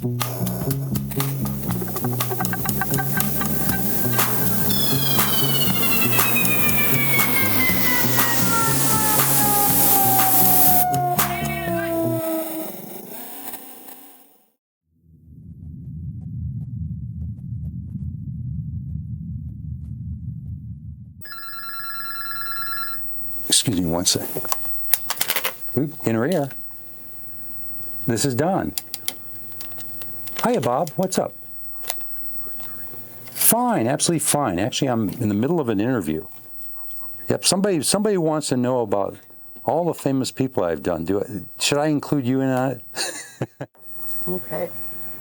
Excuse me one sec. Oop, inner ear. This is Don. Hiya, Bob. What's up? Fine, absolutely fine. Actually, I'm in the middle of an interview. Yep, somebody wants to know about all the famous people I've done. Should I include you in on it? Okay.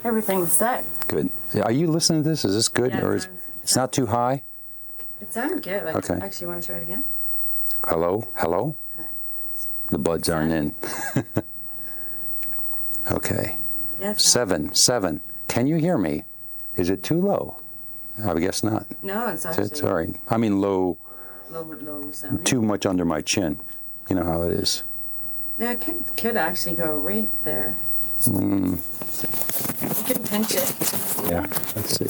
Everything's set. Good. Are you listening to this? Is this good? Yeah, or it's not too high? It sounded good. Okay. Actually, want to try it again? Hello? Hello? The buds aren't in. Okay. Yes. 7. Can you hear me? Is it too low? I guess not. No, it's actually... It's all right. I mean low sounding. too much under my chin. You know how it is. Yeah, it could actually go right there. Mm. You can pinch it. Yeah, let's see.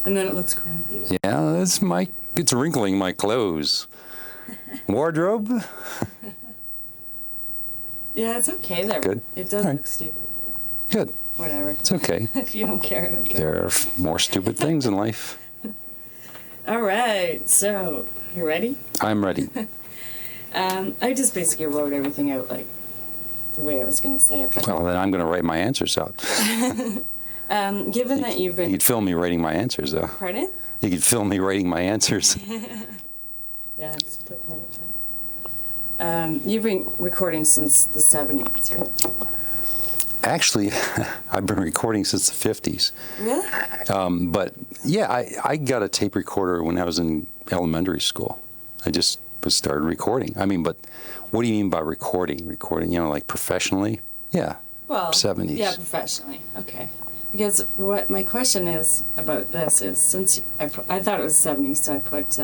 And then it looks crampy. Yeah, it's wrinkling my clothes. Wardrobe? Yeah, it's okay there. Good. It does All right. look stupid. Good. Whatever. It's okay. If you don't care, I don't care. There are more stupid things in life. All right, so you ready? I'm ready. I just basically wrote everything out like the way I was going to say it. Well, then I'm going to write my answers out. Given that you've been... You could film me writing my answers, though. Pardon? You could film me writing my answers. Yeah, just put the right. You've been recording since the 70s, right? Actually, I've been recording since the 50s. Really? But, yeah, I got a tape recorder when I was in elementary school. I just started recording. I mean, but what do you mean by recording? Recording, like professionally? Yeah. Well, 70s. Yeah, professionally. Okay. Because what my question is about this is, since I thought it was 70s, so I put,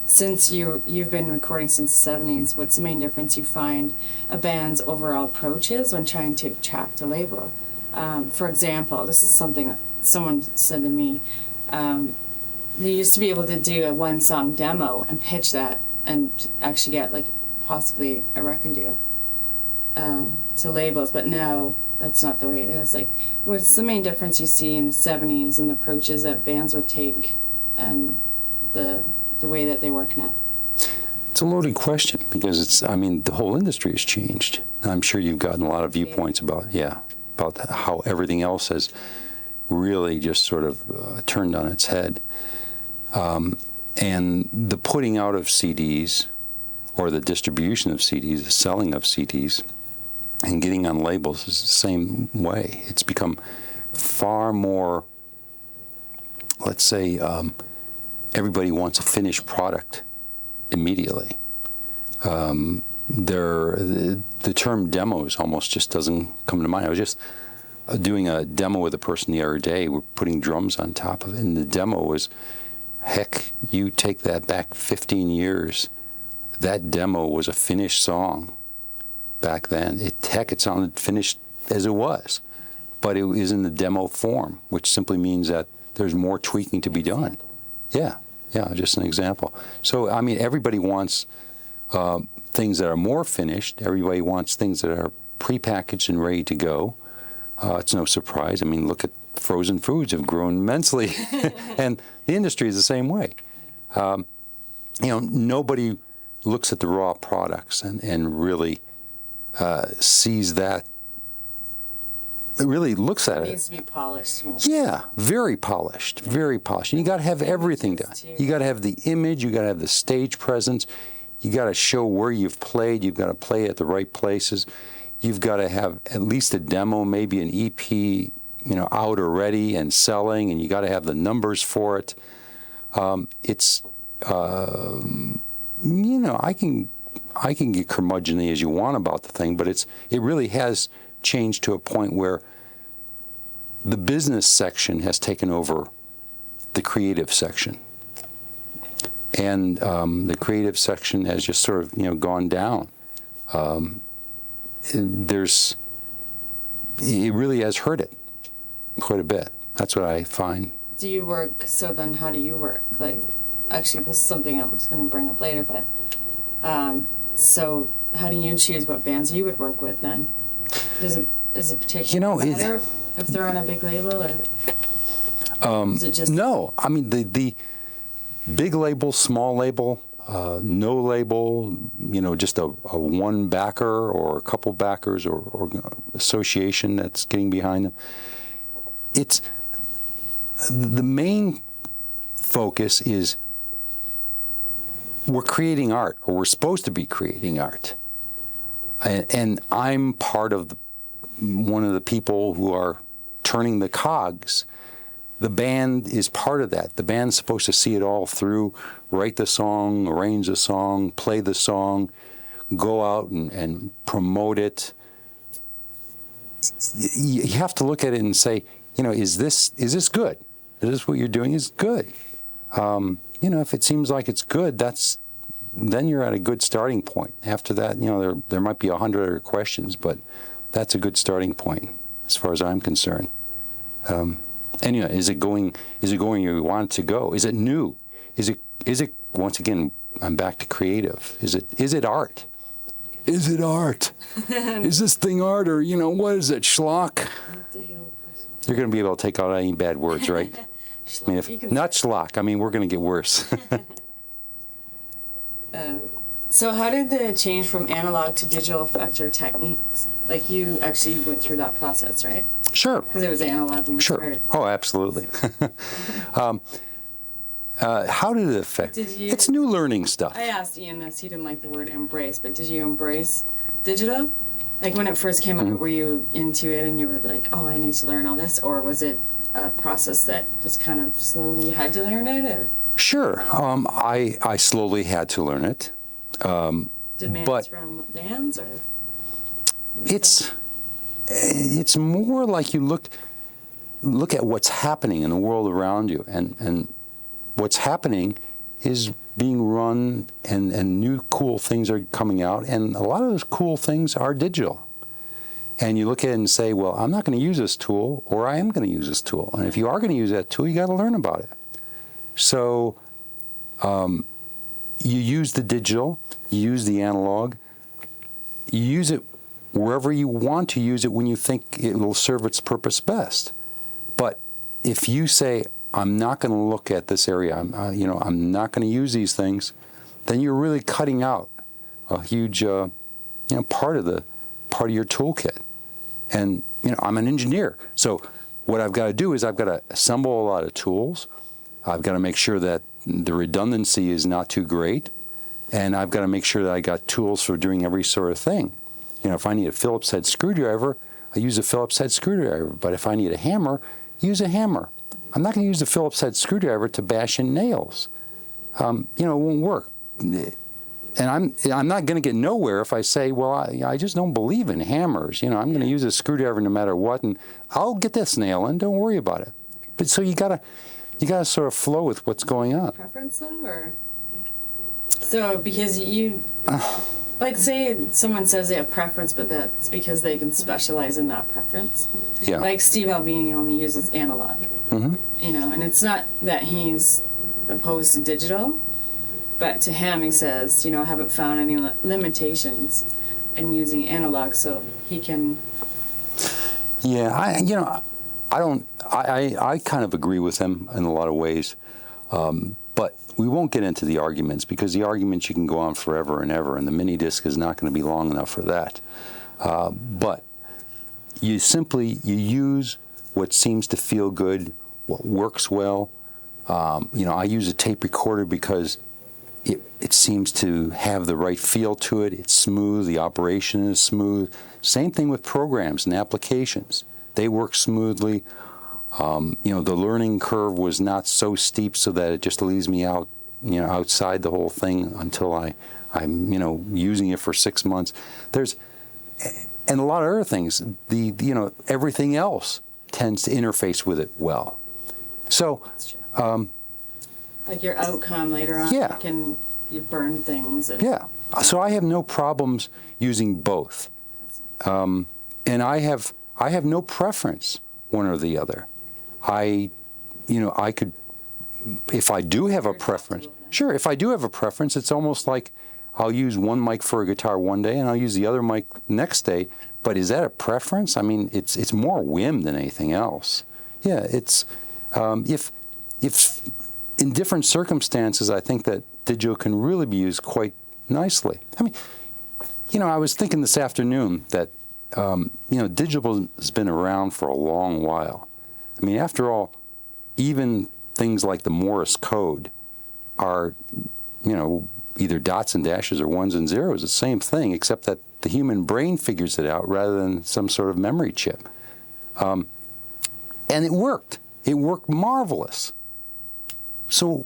since you've been recording since the 70s, what's the main difference you find a band's overall approach is when trying to attract a label? For example, this is something that someone said to me. You used to be able to do a one-song demo and pitch that and actually get, like, possibly a record deal to labels, but now that's not the way it is. Like, what's the main difference you see in the 70s and the approaches that bands would take and the way that they work now? It's a loaded question because the whole industry has changed. I'm sure you've gotten a lot of viewpoints about how everything else has really just sort of turned on its head. And the putting out of CDs or the distribution of CDs, the selling of CDs, and getting on labels is the same way. It's become far more, let's say, everybody wants a finished product immediately. The term demos almost just doesn't come to mind. I was just doing a demo with a person the other day. We're putting drums on top of it, and the demo was, heck, you take that back 15 years. That demo was a finished song back then. It sounded finished as it was, but it was in the demo form, which simply means that there's more tweaking to be done. Yeah, just an example. So, everybody wants things that are more finished. Everybody wants things that are prepackaged and ready to go. It's no surprise. Look at frozen foods have grown immensely, and the industry is the same way. Nobody looks at the raw products and really sees that. It really looks at it. It needs to be polished more. Yeah, very polished, very polished. And you got to have everything done. You got to have the image. You got to have the stage presence. You got to show where you've played. You've got to play at the right places. You've got to have at least a demo, maybe an EP, out already and selling, and you got to have the numbers for it. I can get curmudgeon-y as you want about the thing, but it really has changed to a point where the business section has taken over the creative section. And the creative section has just sort of, gone down. it really has hurt it quite a bit. That's what I find. Do you work, so then how do you work? Like, actually, this is something I was going to bring up later, but, so how do you choose what bands you would work with then? Is it particularly matter if they're on a big label, or is it just... No, I mean, the big label, small label, no label, just a one backer or a couple backers or association that's getting behind them. It's the main focus is we're creating art, or we're supposed to be creating art, and I'm part of one of the people who are turning the cogs. The band is part of that. The band's supposed to see it all through, write the song, arrange the song, play the song, go out and promote it. You have to look at it and say, is this good? Is this what you're doing is good? If it seems like it's good, then you're at a good starting point. After that, there might be 100 other questions, but that's a good starting point as far as I'm concerned. And is it going where you want it to go? Is it new? Is it once again, I'm back to creative. Is it art? Is it art? Is this thing art, or what is it, schlock? You're going to be able to take out any bad words, right? I mean, if not schlock, we're going to get worse. So how did the change from analog to digital affect your techniques? Like, you actually went through that process, right? Sure. Because it was analog when you started. Oh, absolutely. How did it affect? It's new learning stuff. I asked Ian this. He didn't like the word embrace, but did you embrace digital? Like, when it first came out, were you into it and you were like, oh, I need to learn all this? Or was it a process that just kind of slowly you had to learn it? Or? Sure. I slowly had to learn it. Demands from bands, or? It's more like you look at what's happening in the world around you, and what's happening is being run, and new cool things are coming out, and a lot of those cool things are digital. And you look at it and say, well, I'm not going to use this tool, or I am going to use this tool. And if you are going to use that tool, you got to learn about it. So you use the digital, you use the analog, you use it wherever you want to use it when you think it will serve its purpose best. But if you say, I'm not going to look at this area, I'm not going to use these things, then you're really cutting out a huge part of your toolkit. And I'm an engineer, so what I've got to do is I've got to assemble a lot of tools. I've got to make sure that the redundancy is not too great, and I've got to make sure that I got tools for doing every sort of thing. If I need a Phillips head screwdriver, I use a Phillips head screwdriver. But if I need a hammer, use a hammer. I'm not going to use a Phillips head screwdriver to bash in nails. It won't work. And I'm not going to get nowhere if I say, well, I just don't believe in hammers. I'm going to use a screwdriver no matter what, and I'll get this nail in. Don't worry about it. But so you gotta sort of flow with what's going on. Preference though, or so because you. Like, say someone says they have preference, but that's because they can specialize in that preference. Yeah. Like Steve Albini only uses analog. Mm-hmm. And it's not that he's opposed to digital, but to him he says, I haven't found any limitations in using analog, so he can. Yeah, I kind of agree with him in a lot of ways, but we won't get into the arguments, because the arguments you can go on forever and ever, and the mini disc is not going to be long enough for that. But you use what seems to feel good, what works well. I use a tape recorder because it seems to have the right feel to it. It's smooth. The operation is smooth. Same thing with programs and applications. They work smoothly. The learning curve was not so steep so that it just leaves me out, outside the whole thing until I'm using it for 6 months. And a lot of other things. Everything else tends to interface with it well. So, like your outcome later on, yeah. You burn things. Yeah. So I have no problems using both. And I have no preference, one or the other. I could, if I do have a preference, sure, if I do have a preference, it's almost like I'll use one mic for a guitar one day and I'll use the other mic next day. But is that a preference? I mean, it's more whim than anything else. Yeah, it's, if in different circumstances, I think that Digio can really be used quite nicely. I mean, I was thinking this afternoon that, Digio has been around for a long while. I mean, after all, even things like the Morse code are, either dots and dashes or ones and zeros. It's the same thing, except that the human brain figures it out rather than some sort of memory chip. And it worked. It worked marvelous. So,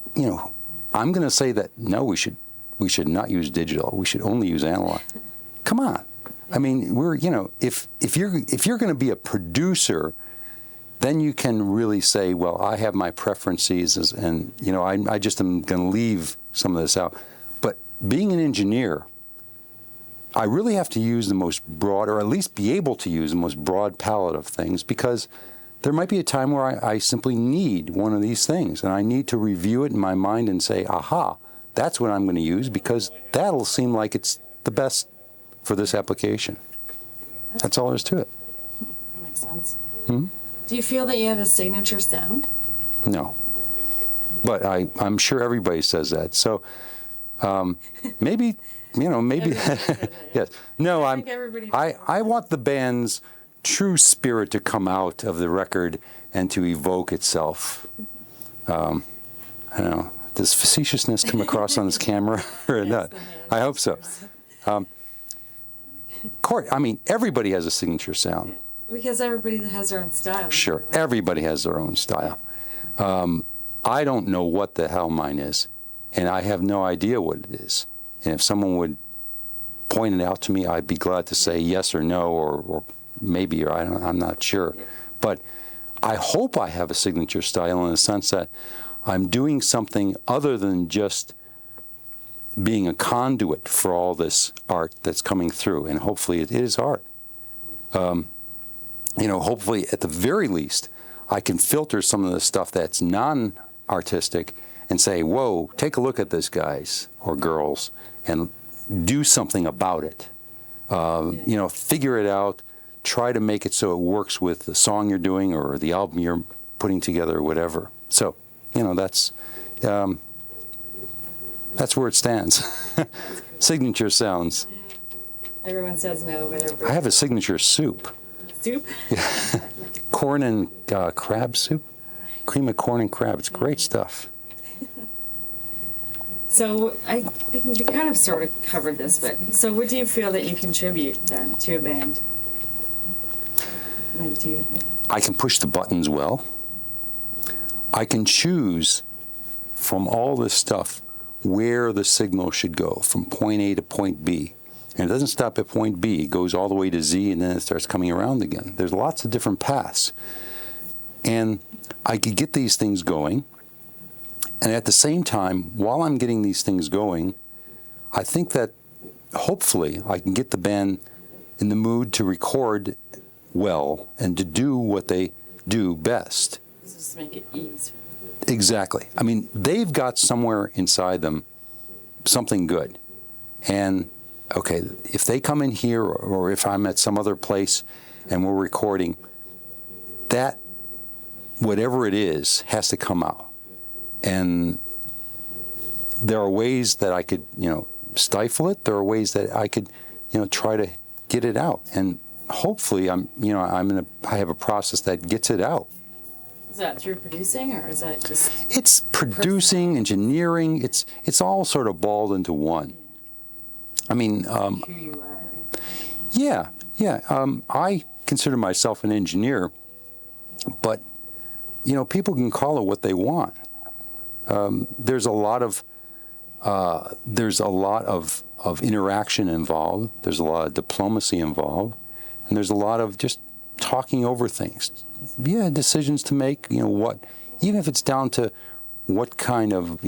I'm going to say that, no, we should not use digital. We should only use analog. Come on. I mean, if you're going to be a producer, then you can really say, well, I have my preferences, and, I just am going to leave some of this out. But being an engineer, I really have to use the most broad, or at least be able to use the most broad palette of things, because there might be a time where I simply need one of these things, and I need to review it in my mind and say, aha, that's what I'm going to use, because that'll seem like it's the best for this application. That's all there is to it. That makes sense. Hmm? Do you feel that you have a signature sound? No. But I'm sure everybody says that. So maybe, maybe, yes. No, I want the band's true spirit to come out of the record and to evoke itself. I don't know. Does facetiousness come across on this camera or not? I hope so. Court, I mean, everybody has a signature sound. Because everybody has their own style. Sure, everybody has their own style. I don't know what the hell mine is, and I have no idea what it is. And if someone would point it out to me, I'd be glad to say yes or no, or maybe, or I'm not sure. But I hope I have a signature style in the sense that I'm doing something other than just being a conduit for all this art that's coming through, and hopefully it is art. Hopefully at the very least, I can filter some of the stuff that's non-artistic and say, whoa, take a look at this, guys or girls, and do something about it. Figure it out, try to make it so it works with the song you're doing or the album you're putting together or whatever. So, that's where it stands. Signature sounds. Everyone says no, but I have a signature soup. Soup? Yeah. Corn and crab soup. Cream of corn and crab. It's great stuff. So I think we kind of sort of covered this, but so what do you feel that you contribute then to a band? Like to you? I can push the buttons well. I can choose from all this stuff where the signal should go from point A to point B. And it doesn't stop at point B. It goes all the way to Z, and then it starts coming around again. There's lots of different paths. And I could get these things going. And at the same time, while I'm getting these things going, I think that hopefully I can get the band in the mood to record well and to do what they do best. Just make it easy. Exactly. I mean, they've got somewhere inside them something good. And, okay, if they come in here or if I'm at some other place and we're recording, that, whatever it is, has to come out. And there are ways that I could, stifle it. There are ways that I could, try to get it out. And hopefully I have a process that gets it out. Is that through producing, or is that just? It's producing, engineering. It's all sort of balled into one. I mean, Who you are, right? Yeah. I consider myself an engineer, but people can call it what they want. There's a lot of interaction involved. There's a lot of diplomacy involved, and there's a lot of just talking over things. Yeah, decisions to make. Even if it's down to what kind of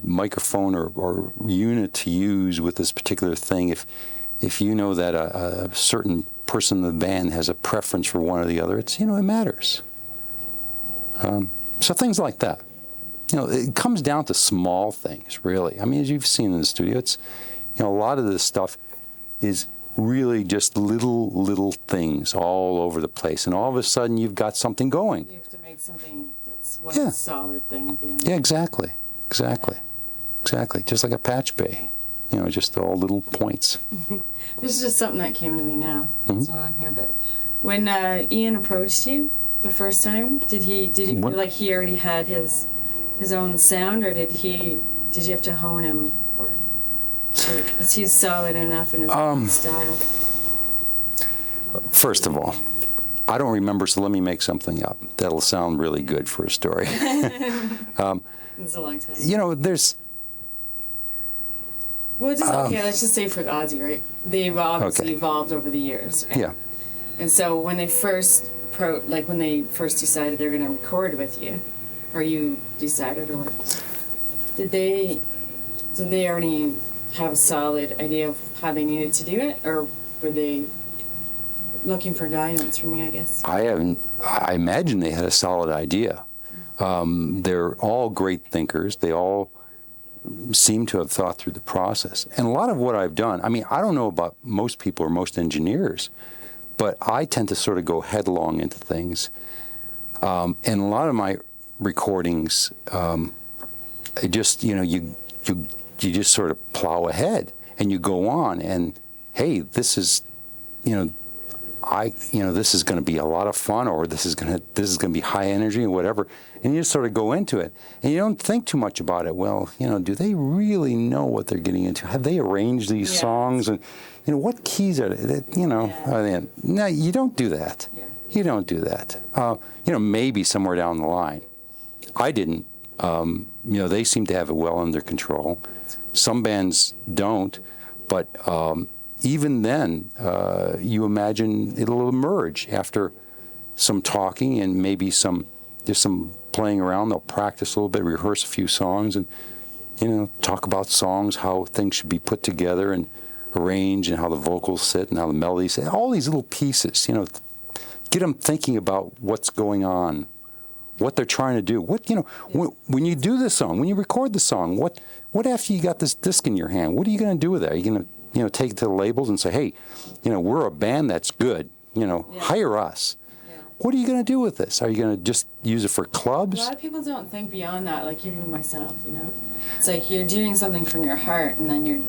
microphone or unit to use with this particular thing. If you know that a certain person in the band has a preference for one or the other. It's, it matters. So things like that. It comes down to small things, really. I mean, as you've seen in the studio, it's, a lot of this stuff is really just little things all over the place. And all of a sudden, you've got something going. You have to make something that's one solid thing at the end. Yeah, exactly. Just like a patch bay. Just all little points. This is just something that came to me now. It's not on here, but when Ian approached you the first time, did you feel like he already had his own sound, or did you have to hone him, or is he solid enough in his own style? First of all, I don't remember, so let me make something up that'll sound really good for a story. It's a long time. There's. Well, let's just say Fugazi, right? They've obviously evolved over the years. Right? Yeah. And so when they first decided they're going to record with you, or you decided, or did they already have a solid idea of how they needed to do it, or were they looking for guidance from you, I guess? I imagine they had a solid idea. They're all great thinkers. They all seem to have thought through the process. And a lot of what I've done, I mean, I don't know about most people or most engineers, but I tend to sort of go headlong into things. And a lot of my recordings, you just sort of plow ahead and you go on, and hey, this is this is going to be a lot of fun, or this is going to be high energy or whatever, and you just sort of go into it, and you don't think too much about it. Well, do they really know what they're getting into? Have they arranged these songs, and what keys are they? No, you don't do that. Yeah. You don't do that. Maybe somewhere down the line. I didn't. They seem to have it well under control. Some bands don't, but even then, you imagine it'll emerge after some talking and maybe some playing around. They'll practice a little bit, rehearse a few songs, and talk about songs, how things should be put together and arranged, and how the vocals sit and how the melodies sit. All these little pieces, get them thinking about what's going on, what they're trying to do. When you do this song, when you record the song, what after you got this disc in your hand, what are you going to do with it? Are you going to take it to the labels and say, hey, we're a band that's good, hire us. Yeah. What are you going to do with this? Are you going to just use it for clubs? A lot of people don't think beyond that, like even myself, It's like you're doing something from your heart, and then you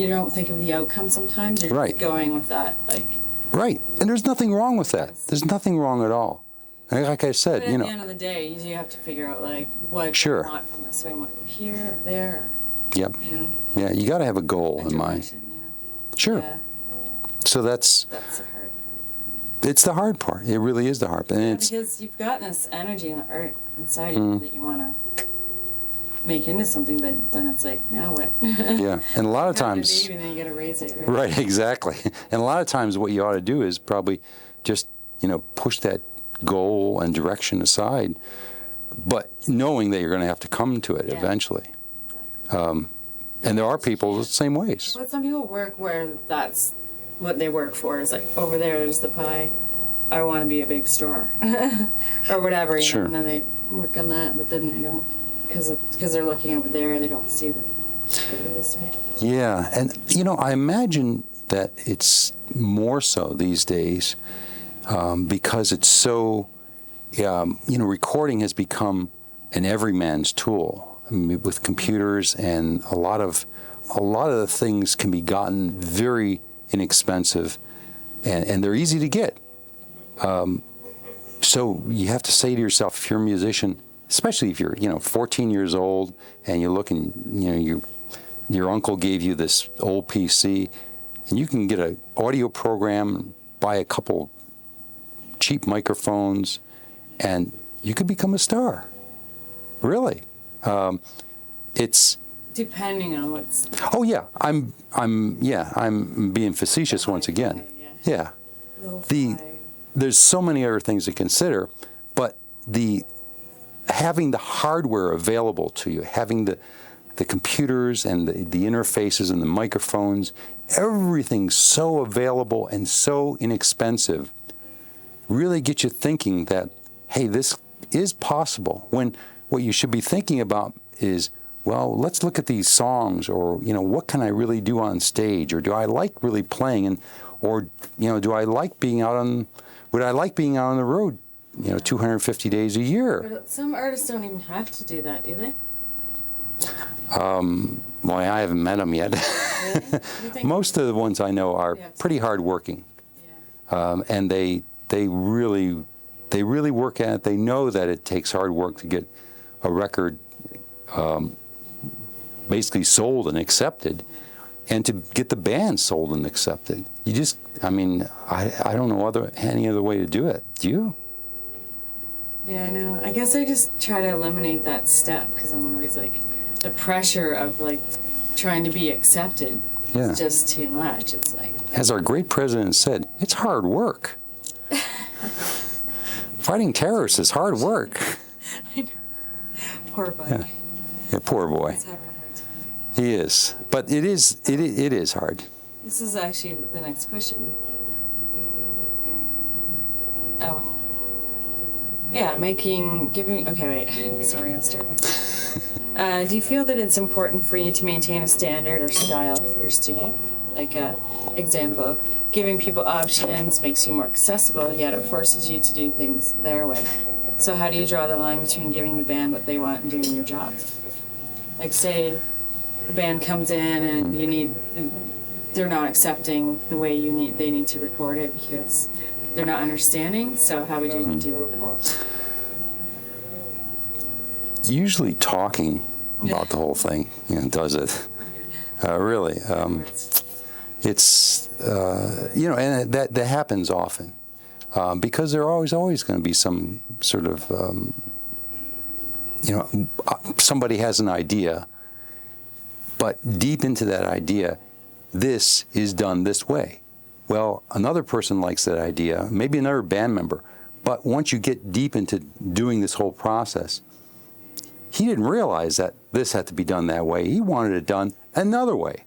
don't think of the outcome sometimes. You're just going with that, like. Right, and there's nothing wrong with that. There's nothing wrong at all. Like I said, but at the end of the day, you have to figure out like what you want from this. So I want to go here or there. Yep. Yeah, you got to have a goal in mind. Sure. Yeah. So that's the hard part. It's the hard part. It really is the hard part. And because you've got this energy and art inside you that you want to make into something, but then it's like, now what? Yeah, and a lot of times. And then you got to raise it. Right, exactly. And a lot of times what you ought to do is probably just, push that goal and direction aside, but knowing that you're going to have to come to it eventually. Exactly. And there are people the same ways. But some people work where that's what they work for. Is like, over there's the pie. I want to be a big star, or whatever. Sure. And then they work on that, but then they don't, because they're looking over there. They don't see this way. Yeah, and I imagine that it's more so these days because it's so. Recording has become an everyman's tool. I mean, with computers, and a lot of the things can be gotten very inexpensive, and they're easy to get. So you have to say to yourself, if you're a musician, especially if you're 14 years old and you're looking, your uncle gave you this old PC, and you can get an audio program, buy a couple cheap microphones, and you could become a star. Really. It's depending on what's. Oh yeah, I'm being facetious once again. Yeah. There's so many other things to consider, but having the hardware available to you, having the computers and the interfaces and the microphones everything's so available and so inexpensive really get you thinking that, hey, this is possible, when what you should be thinking about is, well, let's look at these songs, or, what can I really do on stage, or do I like really playing, and, or, do I like being out on, would I like being out on the road, 250 days a year? But some artists don't even have to do that, do they? Well, I haven't met them yet. Really? Most of the ones I know are pretty hardworking, and they really work at it. They know that it takes hard work to get a record basically sold and accepted, and to get the band sold and accepted. You just, I don't know any other way to do it. Do you? Yeah, I know. I guess I just try to eliminate that step, because I'm always like, the pressure of like trying to be accepted is just too much. It's like, as our great president said, it's hard work. Fighting terrorists is hard work. I know. Poor boy. Yeah, poor boy. He's having a hard time. He is, but it is hard. This is actually the next question. Oh. Yeah, okay, wait. Sorry, I'll start with do you feel that it's important for you to maintain a standard or style for your studio? Like, example, giving people options makes you more accessible, yet it forces you to do things their way. So how do you draw the line between giving the band what they want and doing your job? Like, say the band comes in and they're not accepting the way they need to record it because they're not understanding, so how would you deal with it? Usually talking about the whole thing does it. Really. It's, and that happens often. Because there are always going to be some sort of, somebody has an idea, but deep into that idea, this is done this way. Well, another person likes that idea, maybe another band member, but once you get deep into doing this whole process, he didn't realize that this had to be done that way. He wanted it done another way.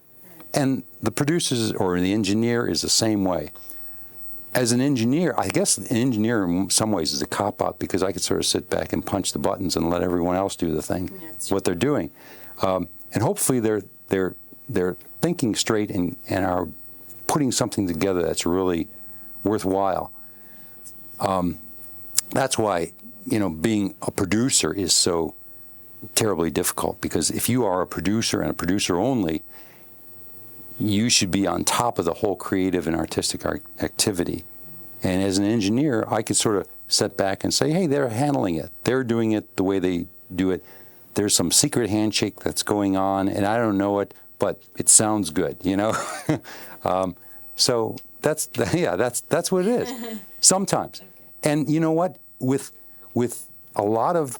And the producers or the engineer is the same way. As an engineer, I guess an engineer in some ways is a cop-out, because I could sort of sit back and punch the buttons and let everyone else do the thing, what they're doing. And hopefully they're thinking straight and are putting something together that's really worthwhile. That's why, being a producer is so terribly difficult, because if you are a producer and a producer only, you should be on top of the whole creative and artistic activity. And as an engineer, I could sort of sit back and say, hey, they're handling it. They're doing it the way they do it. There's some secret handshake that's going on, and I don't know it, but it sounds good, So that's what it is. Sometimes. Okay. And you know what? With a lot of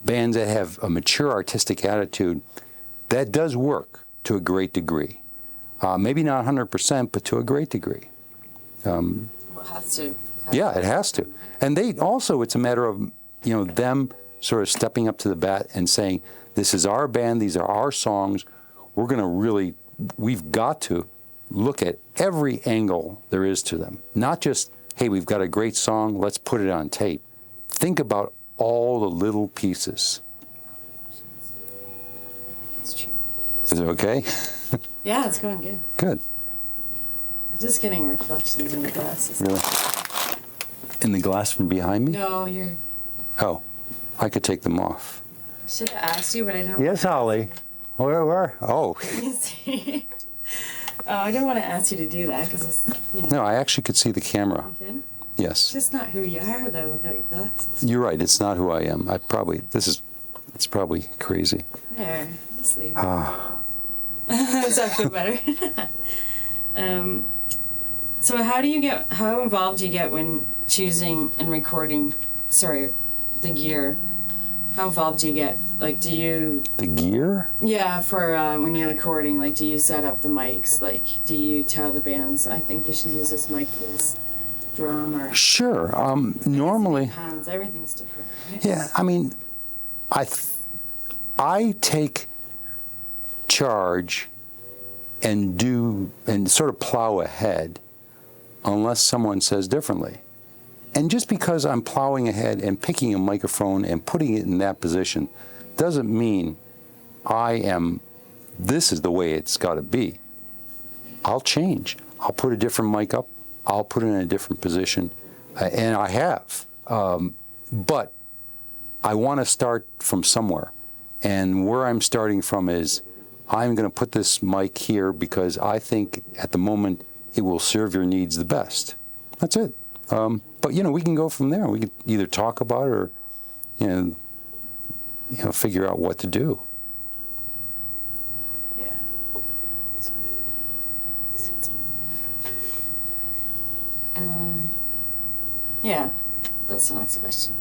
bands that have a mature artistic attitude, that does work to a great degree. Maybe not 100%, but to a great degree. Well, it has to. It has to. And it's a matter of, them sort of stepping up to the bat and saying, this is our band, these are our songs, we've got to look at every angle there is to them. Not just, hey, we've got a great song, let's put it on tape. Think about all the little pieces. That's true. Is it okay? Yeah, it's going good. Good. I'm just getting reflections in the glasses. Really? In the glass from behind me? No, you're... Oh, I could take them off. I should have asked you, but I don't... Yes, Holly. Where? Oh. Let me see. Oh, I didn't want to ask you to do that, because it's, No, I actually could see the camera. You can? Yes. It's just not who you are, though, without your glasses. You're right, it's not who I am. It's probably crazy. There, just leave it. Does that feel better? So how involved do you get when choosing and recording, the gear? How involved do you get? Like, do you... The gear? Yeah, for when you're recording, like, do you set up the mics? Like, do you tell the bands, I think you should use this mic for this drum, or... Sure. Normally... Pounds, everything's different, right? Yeah, I take charge and sort of plow ahead unless someone says differently. And just because I'm plowing ahead and picking a microphone and putting it in that position doesn't mean this is the way it's got to be. I'll change. I'll put a different mic up. I'll put it in a different position. And I have. But I want to start from somewhere. And where I'm starting from is I'm going to put this mic here because I think at the moment it will serve your needs the best. That's it. But, we can go from there. We can either talk about it or, figure out what to do. Yeah. That's right. Yeah. That's the next question.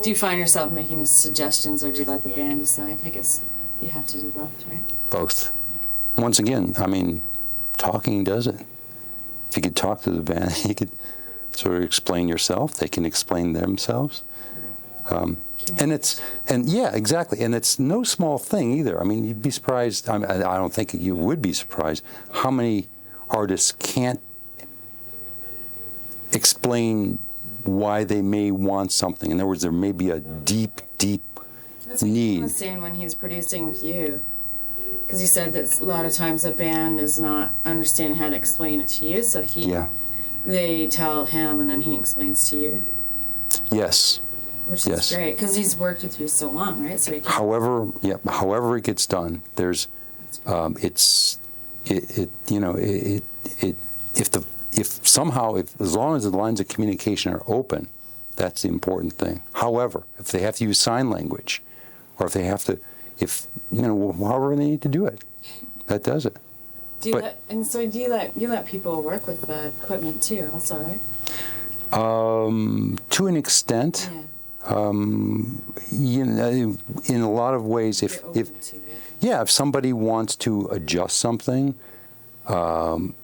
Do you find yourself making suggestions, or do you let the band decide? I guess you have to do both, right? Both. Once again, talking does it. If you could talk to the band, you could sort of explain yourself. They can explain themselves. Yeah, exactly. And it's no small thing either. You'd be surprised. I don't think you would be surprised how many artists can't explain why they may want something. In other words, there may be a deep That's what need. He was saying when he was producing with you, because he said that a lot of times the band does not understand how to explain it to you, so they tell him and then he explains to you. Yes. Which is great, because he's worked with you so long, right? So however it gets done, there's as long as the lines of communication are open, that's the important thing. However, if they have to use sign language, or if they have to, however they need to do it, that does it. Do you let people work with the equipment too, also, right? To an extent. Yeah. In a lot of ways, if somebody wants to adjust something,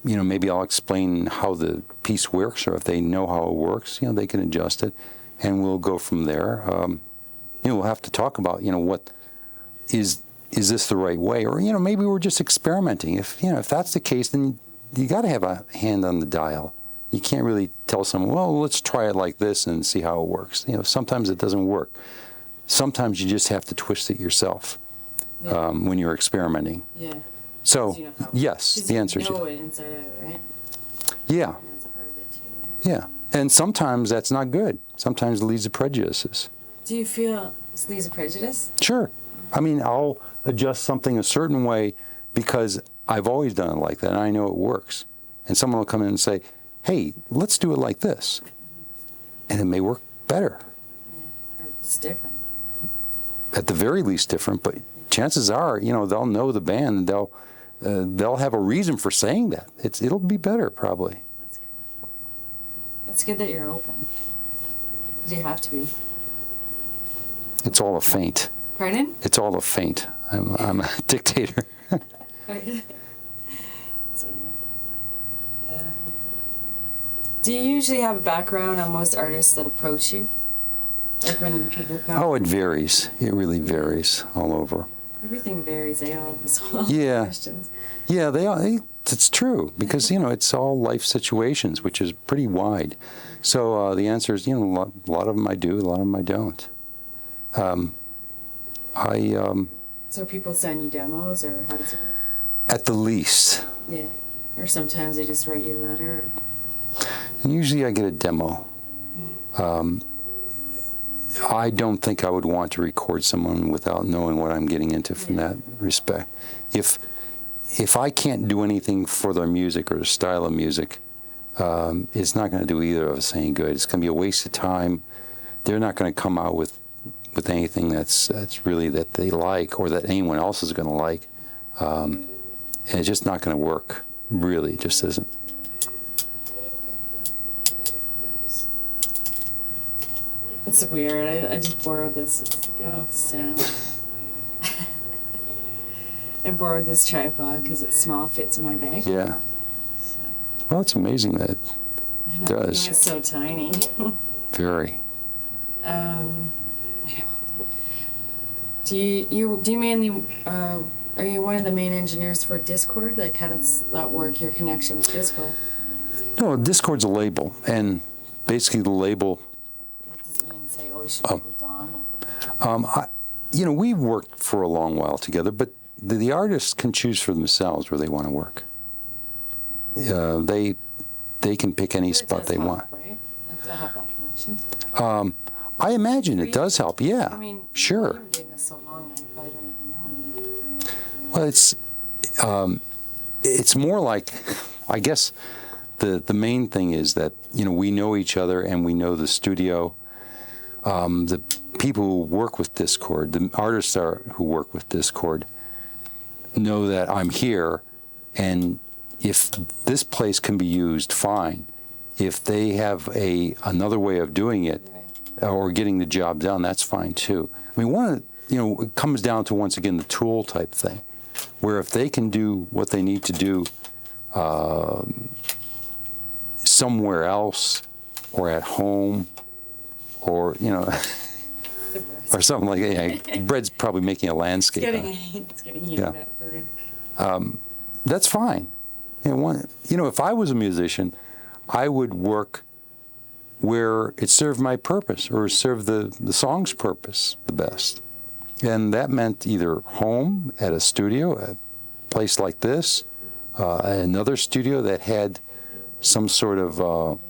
maybe I'll explain how the piece works, or if they know how it works, they can adjust it, and we'll go from there. We'll have to talk about, what is this the right way, or maybe we're just experimenting. If that's the case, then you got to have a hand on the dial. You can't really tell someone, well, let's try it like this and see how it works. Sometimes it doesn't work. Sometimes you just have to twist it yourself when you're experimenting. Yeah. So, yes, the answer is yes. You know it inside out, right? Yeah. And that's part of it too. Yeah. And sometimes that's not good. Sometimes it leads to prejudices. Do you feel it leads to prejudice? Sure. I'll adjust something a certain way because I've always done it like that and I know it works. And someone will come in and say, hey, let's do it like this. And it may work better. Yeah, or it's different. At the very least different, but chances are, they'll know the band, they'll have a reason for saying that. It'll be better, probably. That's good. That's good that you're open. Because you have to be. It's all a feint. Pardon? It's all a feint. I'm a dictator. So, do you usually have a background on most artists that approach you? Like when people come? Oh, it varies. It really varies all over. Everything varies. They all have questions. Yeah, they are. It's true because it's all life situations, which is pretty wide. So the answer is a lot of them I do, a lot of them I don't. So people send you demos, or how does it work? At the least. Yeah, or sometimes they just write you a letter. Usually I get a demo. I don't think I would want to record someone without knowing what I'm getting into from that respect. If I can't do anything for their music or the style of music, it's not going to do either of us any good. It's going to be a waste of time. They're not going to come out with anything that's really that they like or that anyone else is going to like. And it's just not going to work. Really, it just isn't. It's weird. I just borrowed this sound. I borrowed this tripod because it's small, fits in my bag. Yeah. So. Well, it's amazing that it does. It's so tiny. Very. Do you mainly Are you one of the main engineers for Dischord? Like, how does that work, your connection with Dischord? No, Dischord's a label, and basically the label... Like, does Ian say, oh, we should work with Don? We've worked for a long while together, but the artists can choose for themselves where they want to work. They can pick any spot they want. Right? To have that connection. I imagine it does help. Yeah, I mean, sure. You've been doing this so long now, you probably don't even know me. Well, it's more like, I guess, the main thing is that we know each other and we know the studio. The people who work with Dischord, the artists who work with Dischord, know that I'm here, and if this place can be used, fine. If they have another way of doing it, or getting the job done, that's fine too. I mean, it comes down to, once again, the tool type thing, where if they can do what they need to do somewhere else, or at home, or or something like that. Yeah, Brett's probably making a landscape. It's getting heated up for him. That's fine. If I was a musician, I would work where it served my purpose or served the song's purpose the best. And that meant either home, at a studio, a place like this, another studio that had some sort of,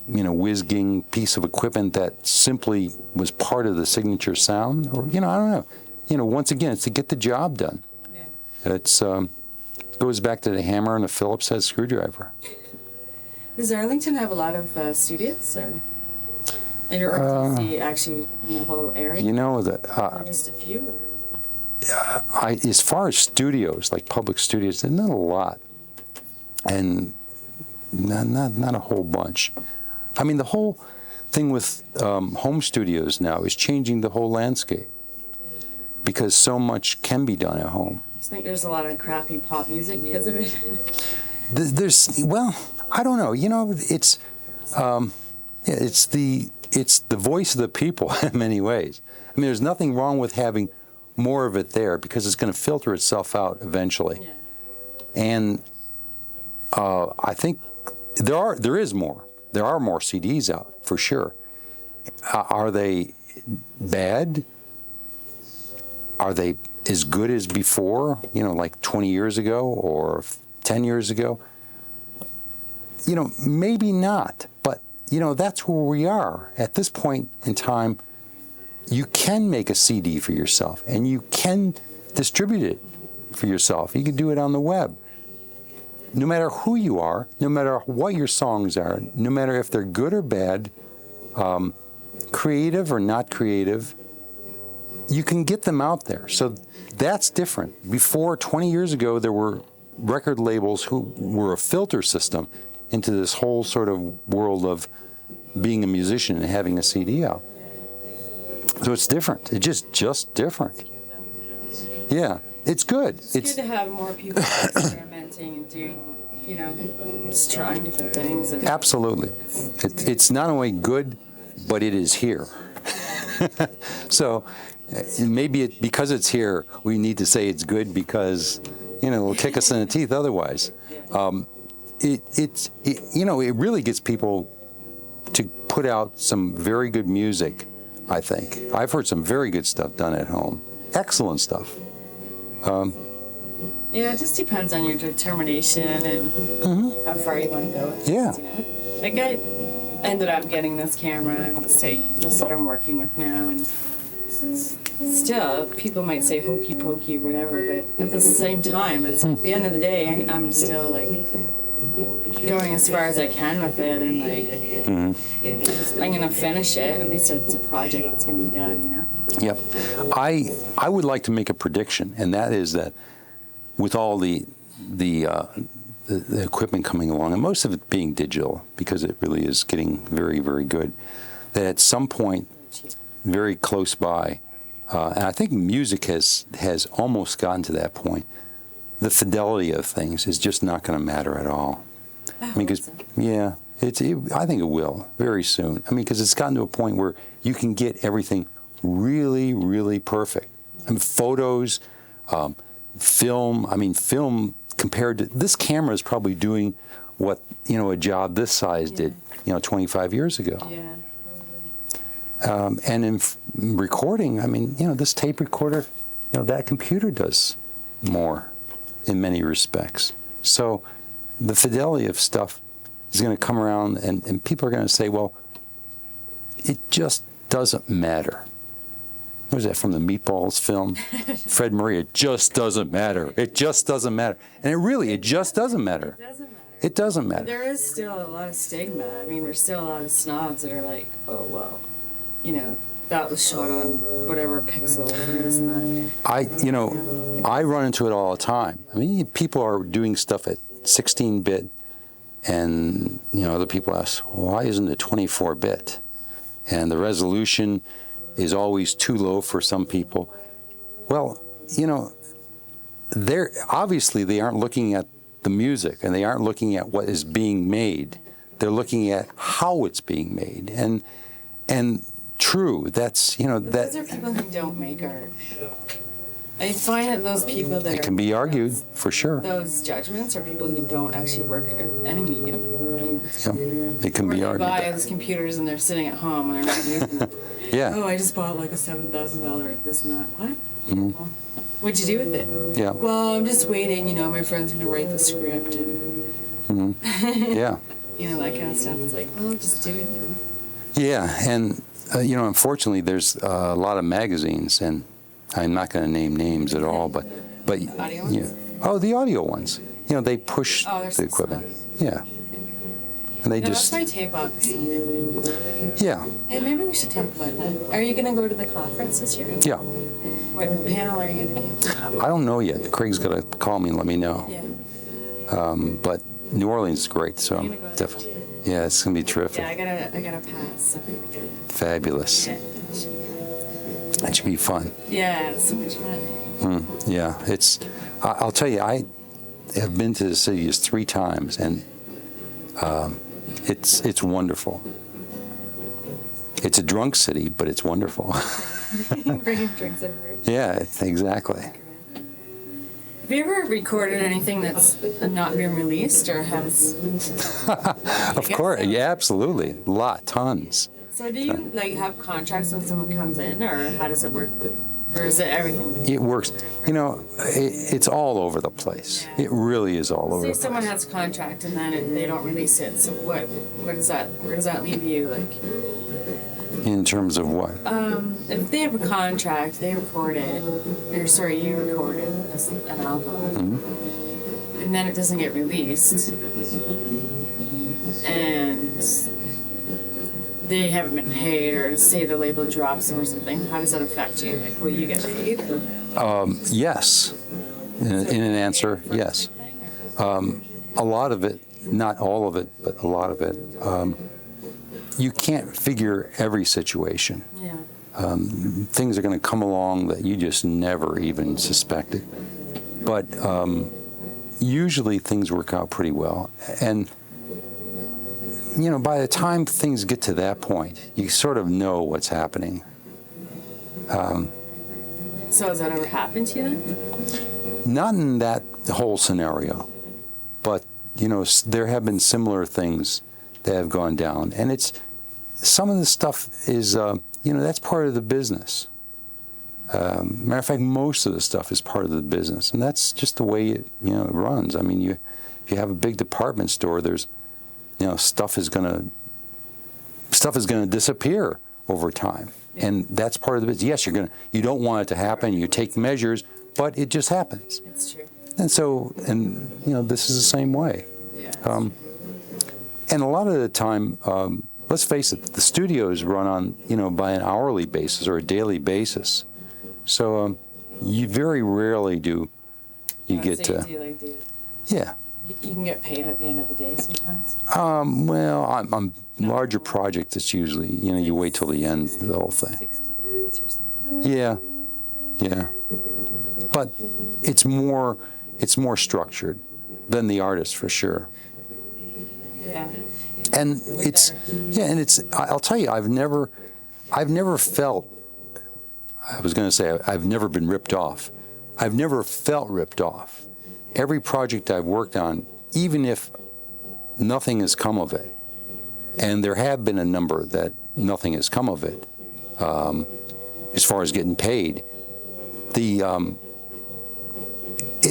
whiz-ging piece of equipment that simply was part of the signature sound, or, I don't know. Once again, it's to get the job done. Yeah. It's goes back to the hammer and the Phillips head screwdriver. Does Arlington have a lot of studios, or do you actually in the whole area? Or just a few. As far as studios, like public studios, there's not a lot, and not a whole bunch. I mean, the whole thing with home studios now is changing the whole landscape, because so much can be done at home. I think there's a lot of crappy pop music because of it. I don't know. It's the voice of the people in many ways. I mean, there's nothing wrong with having more of it there, because it's going to filter itself out eventually. Yeah. And I think there is more. There are more CDs out, for sure. Are they bad? Are they as good as before, like 20 years ago or 10 years ago? Maybe not, but, that's where we are. At this point in time, you can make a CD for yourself, and you can distribute it for yourself. You can do it on the web. No matter who you are, no matter what your songs are, no matter if they're good or bad, creative or not creative, you can get them out there. So that's different. Before, 20 years ago, there were record labels who were a filter system into this whole sort of world of being a musician and having a CD out. So it's different. It's just different. Yeah, it's good. It's good to have more people experimenting and doing, just trying different things. And absolutely. It's not only good, but it is here. So maybe because it's here, we need to say it's good, because, it'll kick us in the teeth otherwise. It really gets people to put out some very good music, I think. I've heard some very good stuff done at home. Excellent stuff. Yeah, it just depends on your determination and how far you want to go with yeah. This, Like, I ended up getting this camera, and that's what I'm working with now, and still, people might say hokey pokey or whatever, but at the same time, it's at the end of the day, I'm still, going as far as I can with it, and, I'm going to finish it. At least it's a project that's going to be done, Yep. I would like to make a prediction, and that is that with all the equipment coming along, and most of it being digital, because it really is getting very, very good, that at some point, very close by, and I think music has almost gotten to that point, the fidelity of things is just not going to matter at all. I mean, because yeah, I think it will very soon. I mean, because it's gotten to a point where you can get everything really, really perfect. I mean, photos, film. I mean, film compared to this camera is probably doing what a job this size did 25 years ago. Yeah. And in recording, I mean, this tape recorder, that computer does more in many respects. So the fidelity of stuff is going to come around, and people are going to say, well, it just doesn't matter. What was that from the Meatballs film? Fred Murray, it just doesn't matter. It just doesn't matter. And it just doesn't matter. It doesn't matter. It doesn't matter. But there is still a lot of stigma. I mean, there's still a lot of snobs that are like, oh, well, that was shot on whatever pixel or this and that. I run into it all the time. I mean, people are doing stuff at 16-bit, and, other people ask, why isn't it 24-bit? And the resolution is always too low for some people. Well, they're obviously they aren't looking at the music, and they aren't looking at what is being made. They're looking at how it's being made. And true, that's, Those are people who don't make art. I find that those people that it can be argued, for sure. Those judgments are people who don't actually work in any medium. Yeah, it can be argued. They buy those computers and they're sitting at home and they're not using them. Yeah. Oh, I just bought like a $7,000 this and that. What? Mm-hmm. Well, what'd you do with it? Yeah. Well, I'm just waiting. My friend's going to write the script. And Yeah. That kind of stuff. It's like, well, just do it. Yeah, and, unfortunately, there's a lot of magazines, and I'm not going to name names at all, but Audio ones? the audio ones. They push there's the equipment. Yeah. And they That's just, my tape box. yeah, Hey, maybe we should talk about that. Are you going to go to the conference this year? yeah. What panel are you going to do? I don't know yet. Craig's got to call me and let me know. Yeah. But New Orleans is great, so You're gonna go definitely. Yeah, it's going to be terrific. Yeah, I gotta pass. So Fabulous. yeah. That should be fun. Yeah, it's so much fun. Yeah, I'll tell you, I have been to the city 3 times, and it's wonderful. It's a drunk city, but it's wonderful. Bringing drinks everywhere. Yeah, exactly. Have you ever recorded anything that's not been released or has? Of course, so. yeah, absolutely. Tons. So do you have contracts when someone comes in, or how does it work? Or is it everything? It works. It's all over the place. Yeah. It really is all over the Say place. someone has a contract and then they don't release it. So what does that? Where does that leave you? In terms of what? If they have a contract, they record it. You record it as an album, and then it doesn't get released, and they haven't been paid, or say the label drops them or something. How does that affect you? Will you get paid? Yes. In an answer, yes. A lot of it, not all of it, but a lot of it. You can't figure every situation. Yeah. Things are going to come along that you just never even suspected. But usually things work out pretty well. And, by the time things get to that point, you sort of know what's happening. So has that ever happened to you then? Not in that whole scenario, but, there have been similar things that have gone down. And some of the stuff is, that's part of the business. Matter of fact, most of the stuff is part of the business, and that's just the way it runs. I mean, if you have a big department store, there's, stuff is going to disappear over time, and that's part of the business. Yes, you don't want it to happen. You take measures, but it just happens. It's true. And so, this is the same way. Yeah. And a lot of the time, let's face it, the studios run on, by an hourly basis or a daily basis. So you very rarely do you get to. Yeah. You can get paid at the end of the day sometimes. Well, on larger projects, it's usually, you wait till the end of the whole thing. 60 days or something. Yeah. But it's more structured than the artist, for sure. Yeah. And I'll tell you, I've never felt, I was going to say I've never been ripped off, I've never felt ripped off. Every project I've worked on, even if nothing has come of it, and there have been a number that nothing has come of it, as far as getting paid, it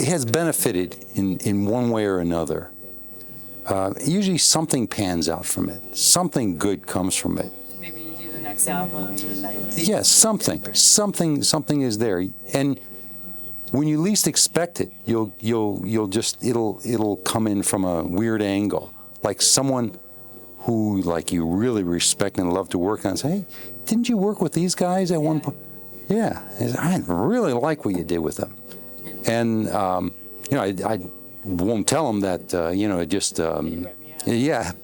has benefited in one way or another. Usually something pans out from it. Something good comes from it. Maybe you do the next album. Yes, something is there, and when you least expect it, you'll just it'll come in from a weird angle, like someone who like you really respect and love to work on. Say, hey, didn't you work with these guys at one point? Yeah, I really like what you did with them, and I won't tell them that it just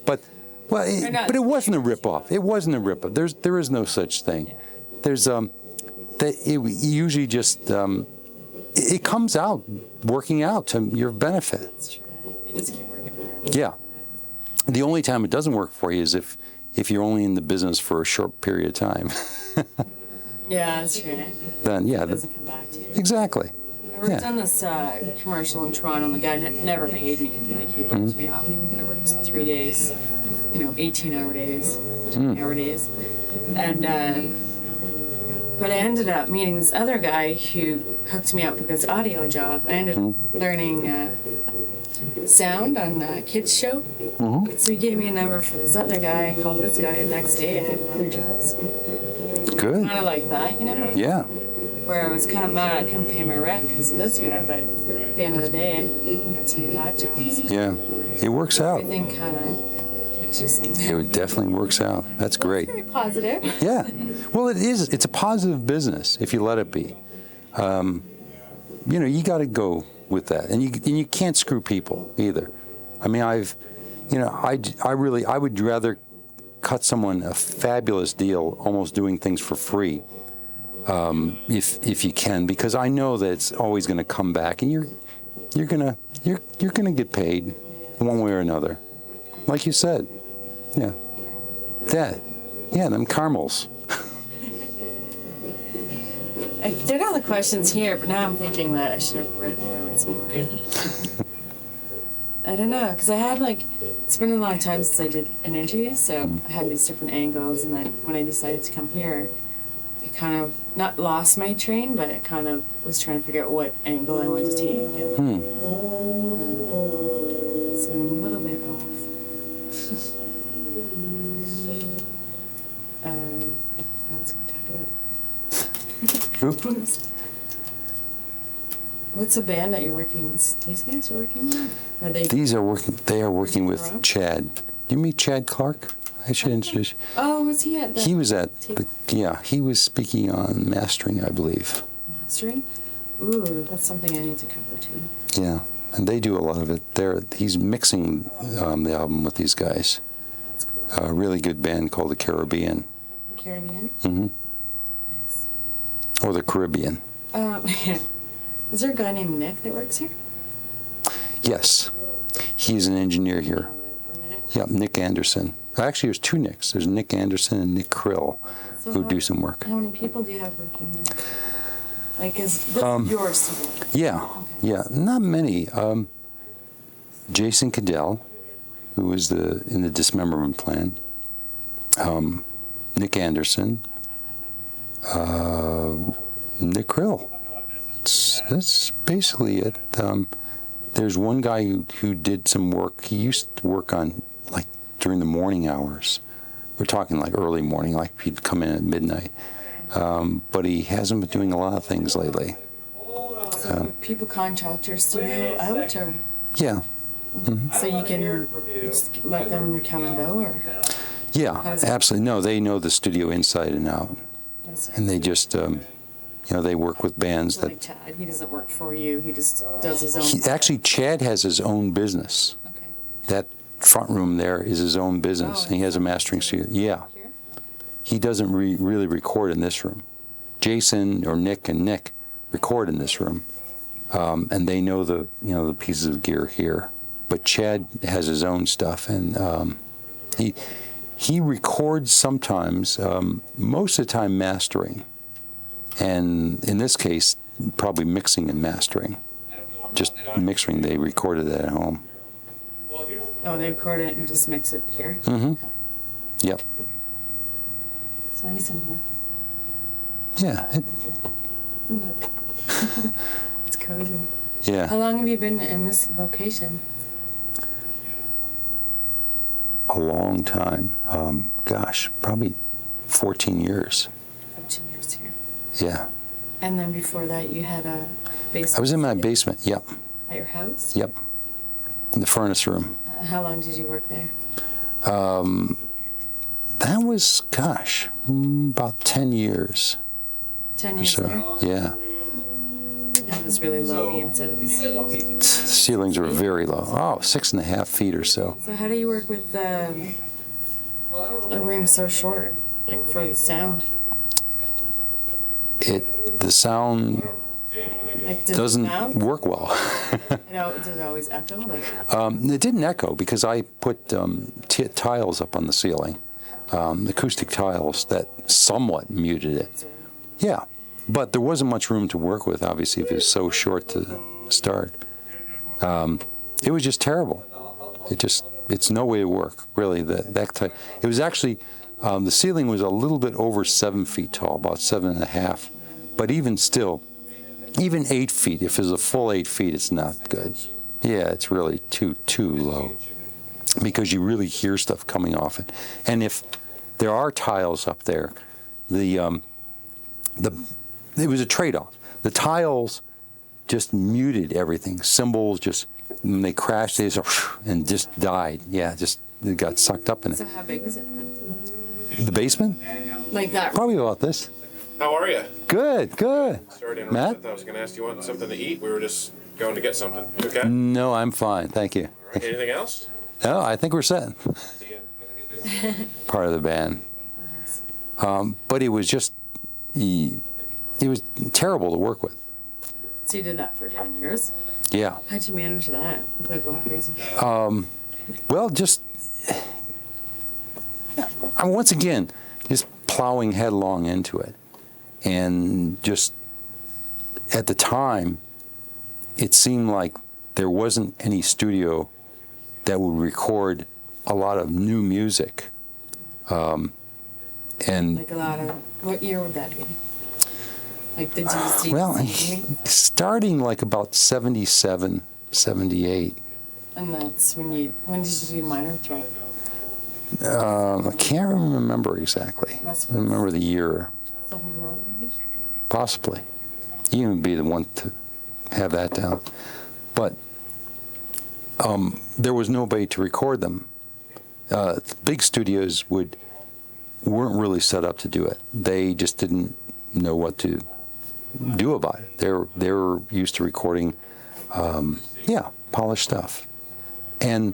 but it wasn't a ripoff. It wasn't a ripoff. There is no such thing. There's it usually just it comes out working out to your benefit. That's true. You just keep working hard. Yeah. The only time it doesn't work for you is if you're only in the business for a short period of time. Yeah, that's true. Then It doesn't come back to you. Exactly. I worked on this commercial in Toronto, and the guy never paid me. Like, he worked me off. I worked 3 days, 18-hour days, 20-hour days. And, but I ended up meeting this other guy who hooked me up with this audio job. I ended up learning sound on a kids show. So he gave me a number for this other guy. I called this guy, and the next day I had other jobs. Good. Kind of like that, Yeah. Where I was kind of mad I couldn't pay my rent because of this guy, but at the end of the day, I got some bad jobs. Yeah. It works out. Everything kind of takes you something. It definitely works out. That's great. Very positive. Yeah. Well, it is. It's a positive business if you let it be. You got to go with that, and you can't screw people either. I mean, I would rather cut someone a fabulous deal, almost doing things for free, if you can, because I know that it's always going to come back, and you're gonna get paid one way or another, like you said. Yeah. Them caramels. I did all the questions here, but now I'm thinking that I should have written some more. I don't know, because I had it's been a long time since I did an interview, so I had these different angles, and then when I decided to come here, I kind of, not lost my train, but I kind of was trying to figure out what angle I wanted to take. And, so I'm a little bit off. That's going to talk about. What's the band that you're working with? These guys are working with? Are they? They are working with Chad. Did you meet Chad Clark? I should introduce you. Oh, was he at the? He was at he was speaking on mastering, I believe. Mastering? Ooh, that's something I need to cover too. Yeah, and they do a lot of it. He's mixing the album with these guys. That's cool. A really good band called the Caribbean. The Caribbean? Mm-hmm. Nice. Or the Caribbean. Is there a guy named Nick that works here? Yes. He's an engineer here. For a minute. Yeah, Nick Anderson. Actually, there's two Nicks. There's Nick Anderson and Nick Krill, who do some work. How many people do you have working here? Is this your studio? Yeah, Okay. yeah, not many. Jason Cadell, who was in the dismemberment plan. Nick Anderson. Nick Krill. That's basically it. There's one guy who did some work. He used to work on during the morning hours. We're talking early morning, he'd come in at midnight. But he hasn't been doing a lot of things lately. So people contract your studio out, or? Yeah. Mm-hmm. So you can just let them come and go, or? Yeah, absolutely. No, they know the studio inside and out. And they just, they work with bands that... Chad, he doesn't work for you, he just does his own... Actually, Chad has his own business. Okay. That front room there is his own business. And he has a mastering studio. Yeah. Here? He doesn't really record in this room. Jason or Nick and Nick record in this room. And they know the pieces of gear here. But Chad has his own stuff, and he records sometimes, most of the time mastering. And in this case, probably mixing and mastering. Just mixing, they recorded it at home. Oh, they record it and just mix it here? Mm-hmm. Yep. It's nice in here. Yeah. Look. It's cozy. Yeah. How long have you been in this location? A long time. Gosh, probably 14 years. 14 years here. Yeah. And then before that, you had a basement? I was in my basement, yep. At your house? Yep. In the furnace room. How long did you work there? That was, gosh, about 10 years. 10 years So, there? yeah. And it was really low, Ian said it was. The ceilings were very low. Oh, 6.5 feet or so. So how do you work with a room so short, like for the sound? The sound Like, does doesn't it bounce? work well. Does it always echo? Like, It didn't echo because I put tiles up on the ceiling, acoustic tiles that somewhat muted it. Yeah, but there wasn't much room to work with, obviously, if it was so short to start. It was just terrible. It's no way to work, really. That type. It was actually, the ceiling was a little bit over 7 feet tall, about 7.5. But even still, even 8 feet, if it's a full 8 feet, it's not good. Yeah, it's really too low because you really hear stuff coming off it. And if there are tiles up there, it was a trade-off. The tiles just muted everything. Cymbals just, when they crashed, they just, and just died. Yeah, just it got sucked up in it. so how big is it? The basement? Like that? Probably about this. How are you? Good. Sorry to interrupt. Matt? I was going to ask you want something to eat. We were just going to get something. You okay? No, I'm fine. Thank you. All right. Anything else? No, I think we're set. See ya. Part of the band. But it was just, it was terrible to work with. So you did that for 10 years? Yeah. How'd you manage that without going crazy? Well, just, once again, just plowing headlong into it. And just, at the time, it seemed like there wasn't any studio that would record a lot of new music. And Like a lot of, what year would that be? Like the D.C. well, starting like about 77, 78. And that's when did you do Minor Threat? I can't remember exactly. I remember the year, 79? possibly. You would be the one to have that down. But there was nobody to record them. Big studios weren't really set up to do it. They just didn't know what to do about it. They were used to recording, polished stuff. And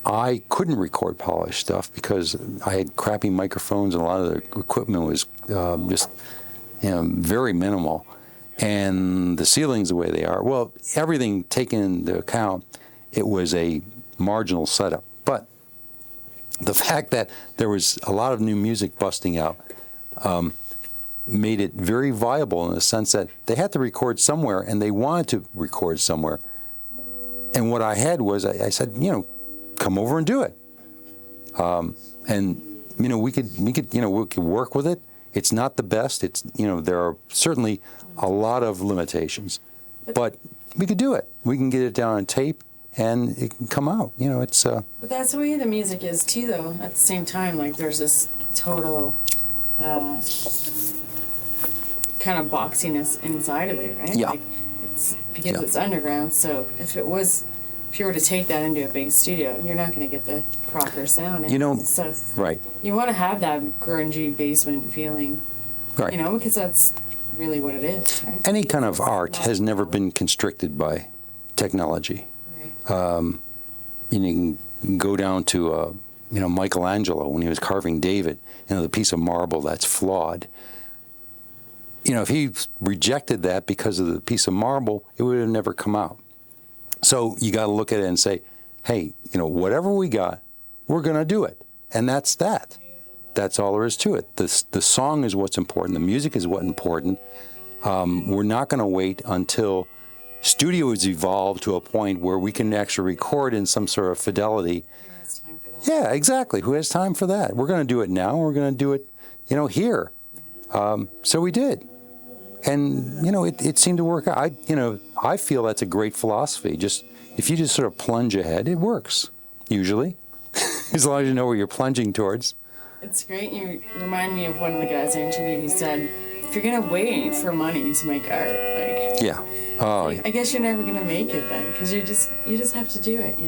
I couldn't record polished stuff because I had crappy microphones and a lot of the equipment was just very minimal. And the ceilings the way they are, well, everything taken into account, it was a marginal setup. But the fact that there was a lot of new music busting out made it very viable in the sense that they had to record somewhere and they wanted to record somewhere. And what I had was, I said, come over and do it. And, we could work with it. It's not the best. It's, there are certainly a lot of limitations, but we could do it. We can get it down on tape and it can come out. It's, But that's the way the music is too, though. At the same time, like there's this total kind of boxiness inside of it, right? Yeah. Like it's because it's underground. So if you were to take that into a big studio, you're not going to get the proper sound. So right. You want to have that grungy basement feeling, Right. because that's really what it is. Right? Any kind of art has never been constricted by technology. Right. You can go down to, Michelangelo when he was carving David, the piece of marble that's flawed. If he rejected that because of the piece of marble, it would have never come out. So you got to look at it and say, hey, whatever we got, we're going to do it. And that's that. that's all there is to it. The song is what's important. The music is what's important. We're not going to wait until studio has evolved to a point where we can actually record in some sort of fidelity. Who has time for that? Yeah, exactly. Who has time for that? We're going to do it now. We're going to do it, here. So we did. And, it seemed to work out. I feel that's a great philosophy. If you just sort of plunge ahead, it works, usually, as long as you know where you're plunging towards. It's great. You remind me of one of the guys I interviewed. He said, if you're going to wait for money to make art, Yeah. Oh, I guess you're never going to make it then, because you just have to do it,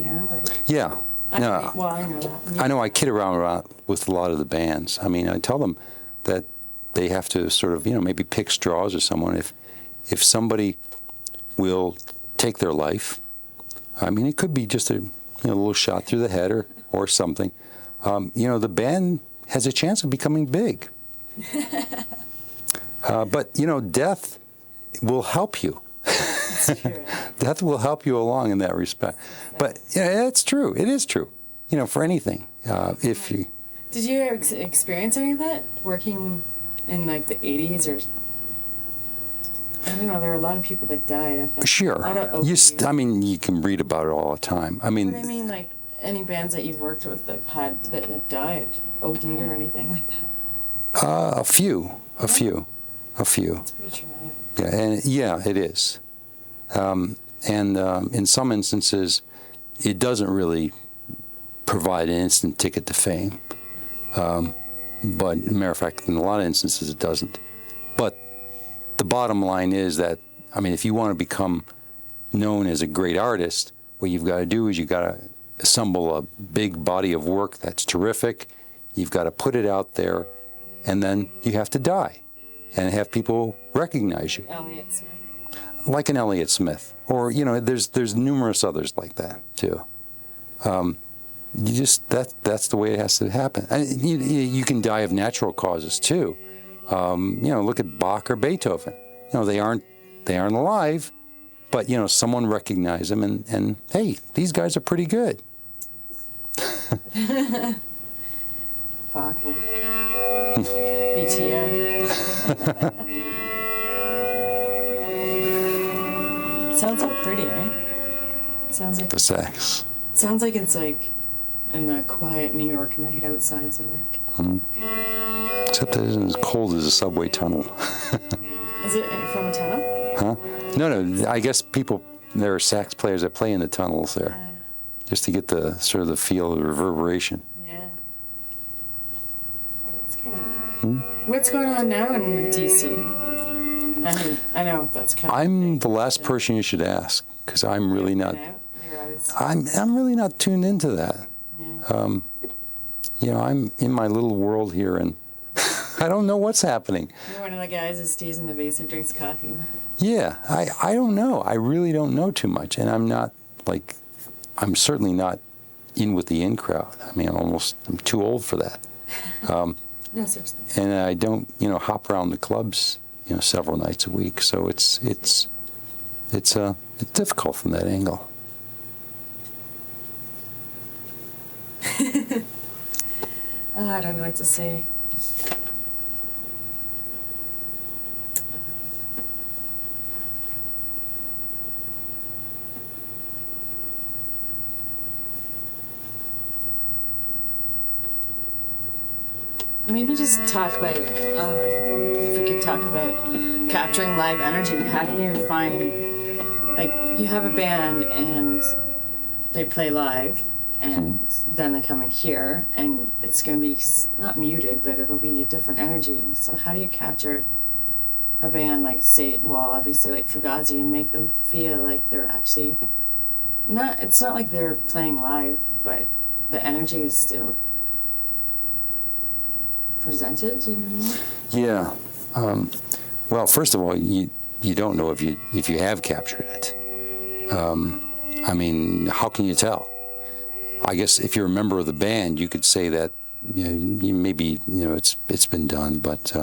yeah. I know that. I know I kid around with a lot of the bands. I mean, I tell them that they have to sort of, maybe pick straws or someone. If somebody will take their life, I mean, it could be just a little shot through the head or something. The band has a chance of becoming big. But, death will help you. That's true. Death will help you along in that respect. But it's true. It is true. For anything. If you Did you ever experience any of that working in like the 80s or? I don't know. There were a lot of people that died. I think. Sure. A lot of opioids. You can read about it all the time. But I mean, like any bands that you've worked with that have died, OD'd or anything like that. A few. It's pretty traumatic. Yeah, it is. In some instances, it doesn't really provide an instant ticket to fame. But, matter of fact, in a lot of instances, it doesn't. But the bottom line is that, if you want to become known as a great artist, what you've got to do is you've got to assemble a big body of work that's terrific. You've got to put it out there, and then you have to die and have people recognize you. Elliott Smith. Like an Elliott Smith. Or, there's numerous others like that, too. That's the way it has to happen. You can die of natural causes, too. Look at Bach or Beethoven. They aren't alive, but, someone recognized them and hey, these guys are pretty good. Bachman. BTO. Sounds so pretty, eh? Sounds like The sax. Sounds like it's like in a quiet New York night outside somewhere. Mm-hmm. Except that it isn't as cold as a subway tunnel. Is it from a tunnel? Huh? No. I guess there are sax players that play in the tunnels there, just to get the sort of the feel of the reverberation. Yeah. What's going on now in D.C.? I know that's kind of. I'm the last person you should ask, because I'm really not. You're always. I'm really not tuned into that. Yeah. I'm in my little world here, and I don't know what's happening. You're one of the guys that stays in the basement, drinks coffee. Yeah, I don't know. I really don't know too much, and I'm certainly not in with the in crowd. I'm too old for that. No, seriously. And I don't, hop around the clubs, several nights a week. So it's difficult from that angle. I don't know what to say. Maybe just talk about, if we could talk about capturing live energy. How do you find, like, you have a band and they play live, and then they come in here, and it's going to be not muted, but it'll be a different energy. So how do you capture a band like, obviously like Fugazi, and make them feel like they're actually it's not like they're playing live, but the energy is still presented, do you know what I mean? Yeah. Well, first of all, you don't know if you have captured it. How can you tell? I guess if you're a member of the band, you could say that it's been done, but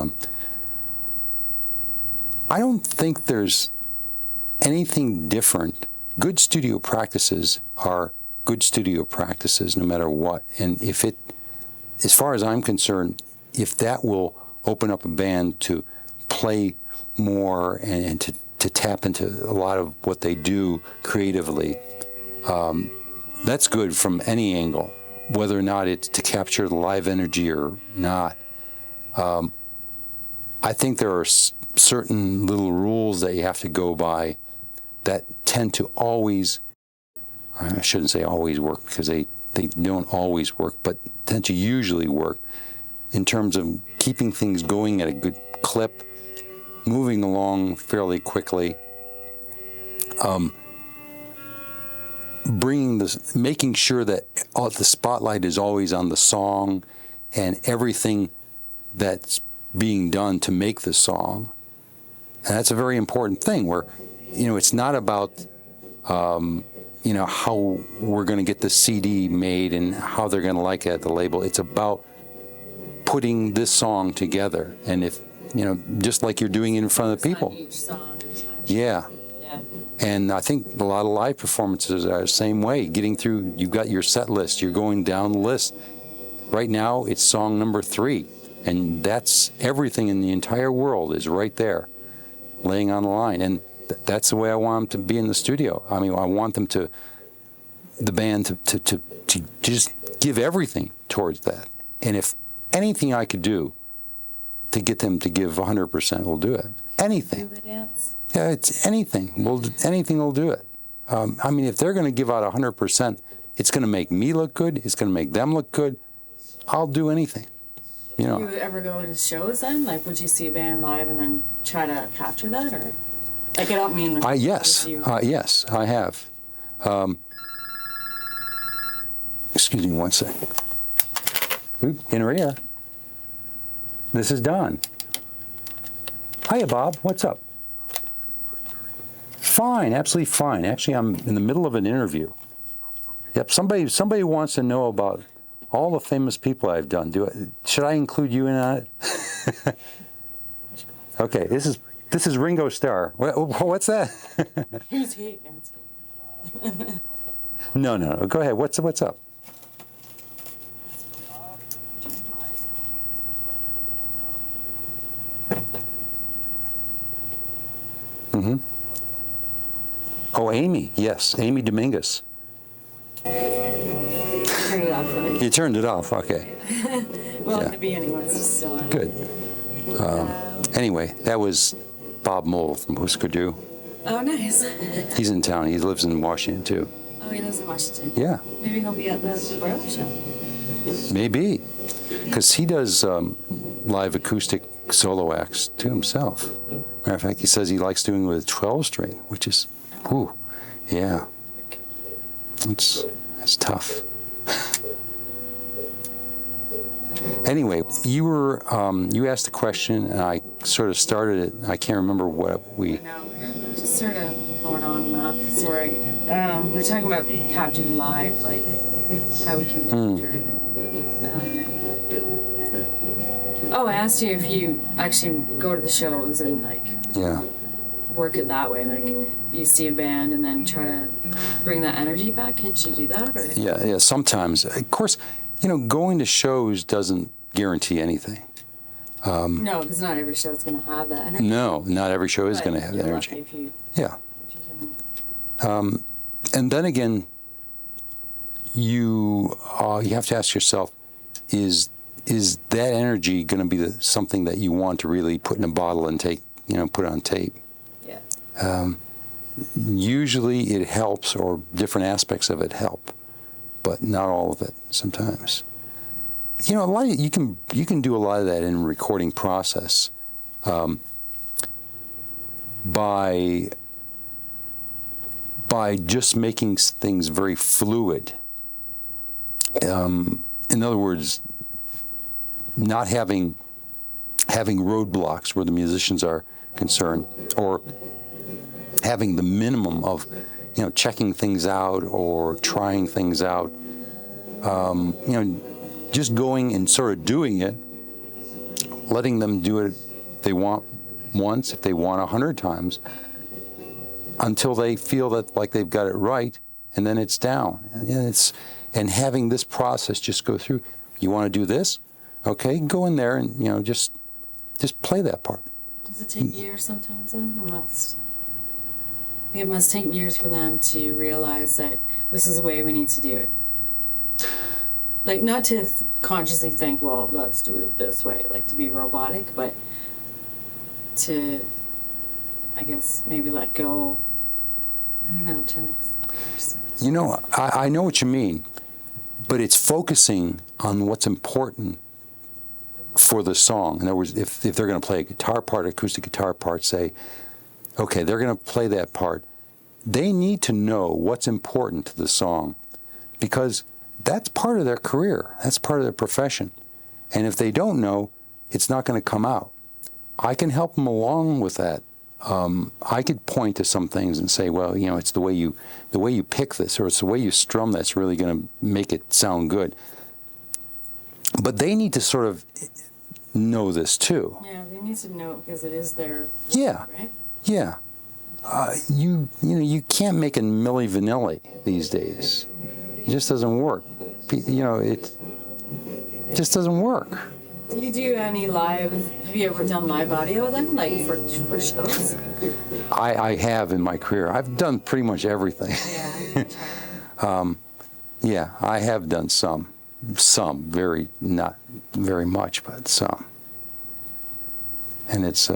I don't think there's anything different. Good studio practices are good studio practices, no matter what. And as far as I'm concerned, if that will open up a band to play more and to tap into a lot of what they do creatively, that's good from any angle, whether or not it's to capture the live energy or not. I think there are certain little rules that you have to go by that tend to always, I shouldn't say always work, because they don't always work, but tend to usually work in terms of keeping things going at a good clip, moving along fairly quickly, making sure that the spotlight is always on the song and everything that's being done to make the song. And that's a very important thing where, it's not about, how we're going to get the CD made and how they're going to like it at the label. It's about putting this song together. And if, just like you're doing it in front of the people. Each song. Yeah. And I think a lot of live performances are the same way. Getting through, you've got your set list, you're going down the list. Right now, it's song number 3. And that's everything in the entire world is right there, laying on the line. And that's the way I want them to be in the studio. I mean, I want them the band to just give everything towards that. And if anything I could do to get them to give 100%, we'll do it. Anything. Do the dance? Yeah, it's anything. Anything will do it. I mean, if they're going to give out 100%, it's going to make me look good. It's going to make them look good. I'll do anything. Do you ever go to shows then? Like, would you see a band live and then try to capture that, or? Like, I don't mean. Yes, yes, I have. Excuse me one sec. In her ear. This is Don. Hiya, Bob. What's up? Fine, absolutely fine. Actually, I'm in the middle of an interview. Yep, somebody wants to know about all the famous people I've done. Should I include you in on it? Okay, this is Ringo Starr. What's that? Who's he? No. Go ahead. What's up? Mm-hmm. Oh, Amy. Yes, Amy Dominguez. Turn it off. You turned it off. Okay. Well, at the beginning was just still on. Good. Anyway, that was Bob Mole from Husker Du. Oh, nice. He's in town. He lives in Washington, too. Oh, he lives in Washington. Yeah. Maybe he'll be at the Broil show. Maybe. Because he does live acoustic solo acts to himself. Matter of fact, he says he likes doing it with a 12-string, which is, ooh, yeah. That's tough. Anyway, you asked a question, and I sort of started it. I can't remember what we. No, just sort of going on and off. Sorry, we're talking about capturing live, like how we can capture it. I asked you if you actually go to the shows and work it that way, like you see a band and then try to bring that energy back. Could you do that? Or? Yeah. Sometimes, of course. Going to shows doesn't guarantee anything. No, because not every show is going to have that energy. No, not every show is going to have that energy. If you can. And then again, you have to ask yourself, is that energy going to be something that you want to really put in a bottle and put on tape? Yeah. Usually it helps, or different aspects of it help, but not all of it sometimes. A lot of, you can do a lot of that in the recording process by just making things very fluid. In other words, not having roadblocks where the musicians are concerned, or having the minimum of checking things out or trying things out. Just going and sort of doing it, letting them do it if they want once, if they want 100 times, until they feel that like they've got it right, and then it's down. And having this process just go through. You want to do this? Okay, go in there and just play that part. Does it take years sometimes then? It must take years for them to realize that this is the way we need to do it. Like, not to consciously think, well, let's do it this way, like to be robotic, but to, I guess, maybe let go. I don't know, I'm trying to I know what you mean, but it's focusing on what's important for the song. In other words, if they're going to play a guitar part, acoustic guitar part, say, okay, they're going to play that part, they need to know what's important to the song, because that's part of their career. That's part of their profession. And if they don't know, it's not going to come out. I can help them along with that. I could point to some things and say, well, it's the way you pick this, or it's the way you strum that's really going to make it sound good. But they need to sort of know this too. Yeah, they need to know it because it is their yeah, right? Yeah. You can't make a Milli Vanilli these days. It just doesn't work. It just doesn't work. Do you do any live? Have you ever done live audio then, like for shows? I have in my career. I've done pretty much everything. Yeah. Yeah, I have done some, not very much, but some. And it's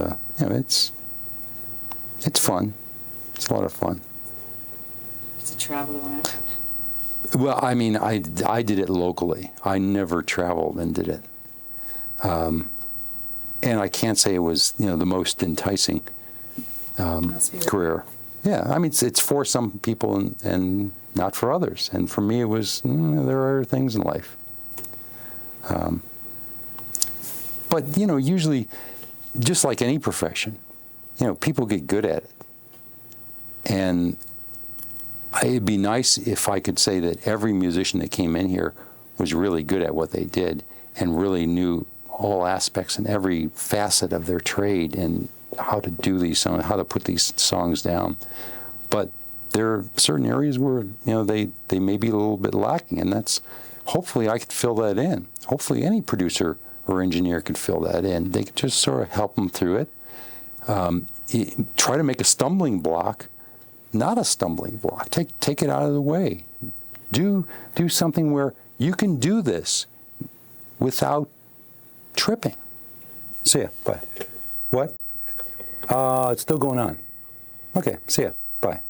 fun. It's a lot of fun. To travel around. Well, I mean, I did it locally. I never traveled and did it. And I can't say it was, the most enticing career. Yeah, I mean, it's for some people and not for others. And for me, it was, there are other things in life. But, usually, just like any profession, people get good at it. And it'd be nice if I could say that every musician that came in here was really good at what they did and really knew all aspects and every facet of their trade and how to do these songs, how to put these songs down. But there are certain areas where, they may be a little bit lacking, and that's, hopefully I could fill that in. Hopefully any producer or engineer could fill that in. They could just sort of help them through it. Try to make a stumbling block not a stumbling block. Take it out of the way. Do something where you can do this without tripping. See ya. Bye. What? It's still going on. Okay. See ya. Bye.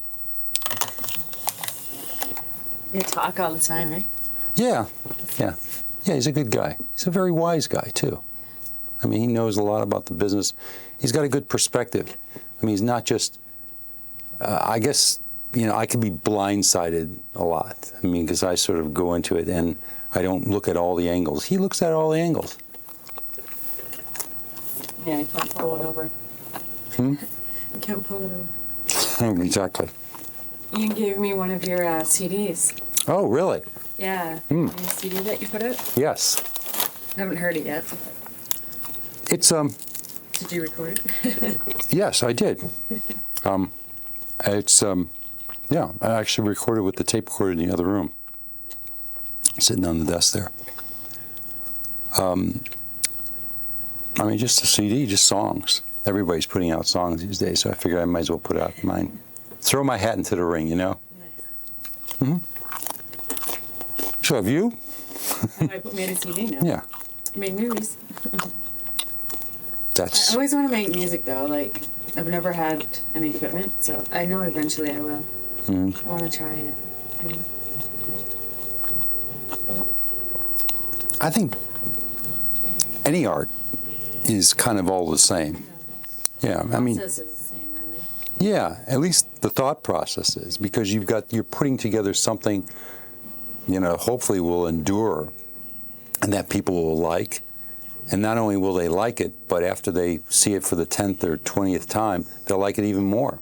You talk all the time, eh? Yeah. Yeah. Yeah, he's a good guy. He's a very wise guy, too. I mean, he knows a lot about the business. He's got a good perspective. I mean, he's not just, I guess, I could be blindsided a lot. I mean, because I sort of go into it and I don't look at all the angles. He looks at all the angles. Yeah, you can't pull it over. You can't pull it over. Exactly. Ian gave me one of your CDs. Oh, really? Yeah. Any CD that you put out? Yes. I haven't heard it yet. It's Did you record it? Yes, I did. It's yeah. I actually recorded with the tape recorder in the other room, sitting on the desk there. I mean, just a CD, just songs. Everybody's putting out songs these days, so I figured I might as well put out mine. Throw my hat into the ring, you know. Nice. So have you? I made a CD now. Yeah. I made movies. That's. I always want to make music though. Like, I've never had any equipment, so I know eventually I will. I want to try it. I think any art is kind of all the same. Yeah, I mean. The process is the same, really. Yeah, at least the thought process is, because you're putting together something, hopefully will endure and that people will like. And not only will they like it, but after they see it for the 10th or 20th time, they'll like it even more.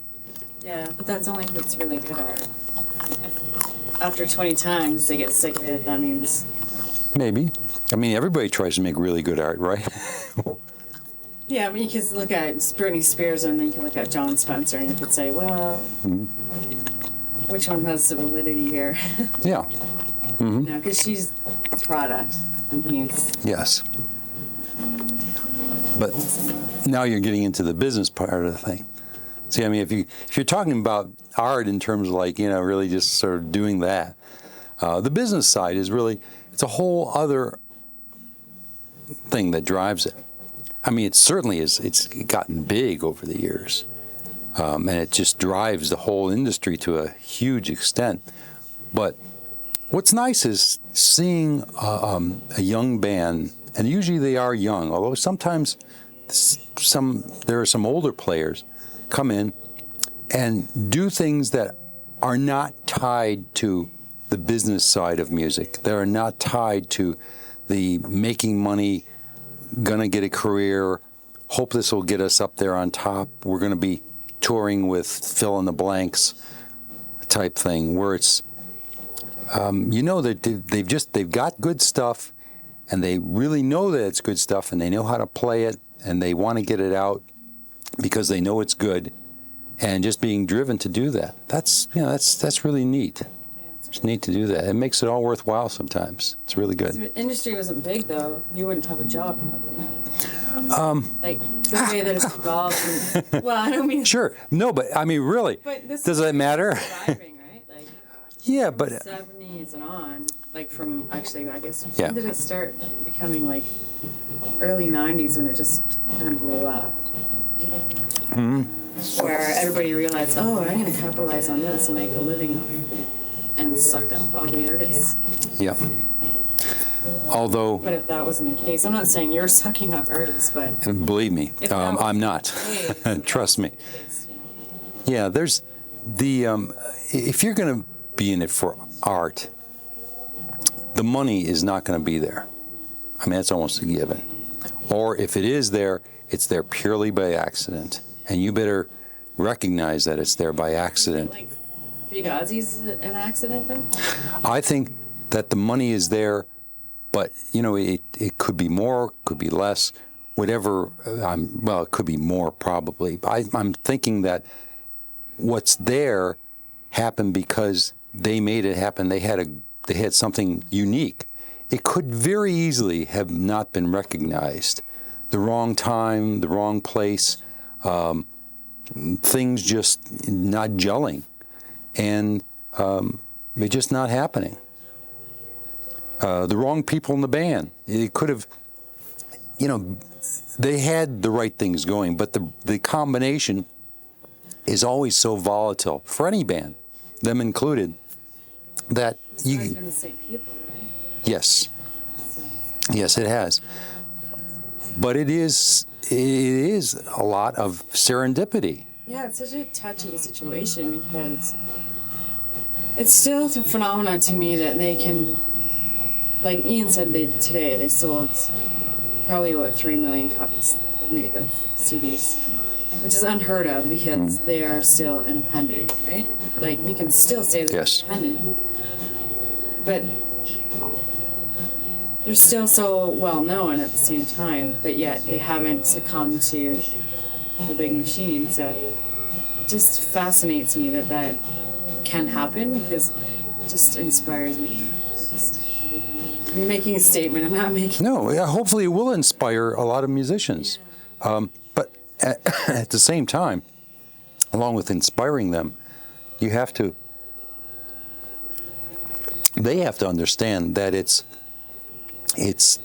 Yeah, but that's only if it's really good art. After 20 times, they get sick of it. That means... Maybe. I mean, everybody tries to make really good art, right? Yeah, but you can look at Britney Spears and then you can look at John Spencer and you could say, well, which one has the validity here? Yeah. Because she's a product and he's... Yes. But now you're getting into the business part of the thing. See, I mean, if you're talking about art in terms of like, really just sort of doing that, the business side is really, it's a whole other thing that drives it. I mean, it certainly is, it's gotten big over the years. And it just drives the whole industry to a huge extent. But what's nice is seeing a young band, and usually they are young, although sometimes there are some older players come in and do things that are not tied to the business side of music. They are not tied to the making money, gonna get a career, hope this will get us up there on top, we're gonna be touring with fill in the blanks type thing, where it's that they've got good stuff, and they really know that it's good stuff, and they know how to play it, and they want to get it out because they know it's good, and just being driven to do that. That's really neat. It's neat to do that. It makes it all worthwhile sometimes. It's really good. If the industry wasn't big, though, you wouldn't have a job probably. Like the way that it's evolved. Well, I don't mean. Sure. No, but I mean, really. But this does that matter? Surviving, right? Like, yeah, from but. the 70s and on, like from actually, I guess, yeah. when did it start becoming like early 90s when it just kind of blew up? Mm-hmm. Where everybody realized, oh, I'm going to capitalize on this and make a living off it. And sucked up all the artists. Yeah. Although. But if that wasn't the case, I'm not saying you're sucking up artists, but. Believe me, I'm not. Trust me. Case, Yeah, there's the. If you're going to be in it for art, the money is not going to be there. I mean, that's almost a given. Or if it is there, it's there purely by accident. And you better recognize that it's there by accident. Like Fugazi's an accident then? I think that the money is there, but, it could be more, could be less, whatever. It could be more probably. I'm thinking that what's there happened because they made it happen. They had something unique. It could very easily have not been recognized. The wrong time, the wrong place, things just not gelling, and they're just not happening. The wrong people in the band. It could have, they had the right things going, but the combination is always so volatile for any band, them included, that It's always been the same people, right? Yes. So. Yes, it has. But it is a lot of serendipity. Yeah, it's such a touchy situation because it's still a phenomenon to me that they can, like Ian said today, they sold probably 3 million copies of CDs, which is unheard of because they are still independent, right? Like, you can still say they're independent, but they're still so well known at the same time, but yet they haven't succumbed to the big machine. So it just fascinates me that can happen because it just inspires me. I'm making a statement. I'm not making. No, hopefully it will inspire a lot of musicians. Yeah. But at the same time, along with inspiring them, they have to understand that it's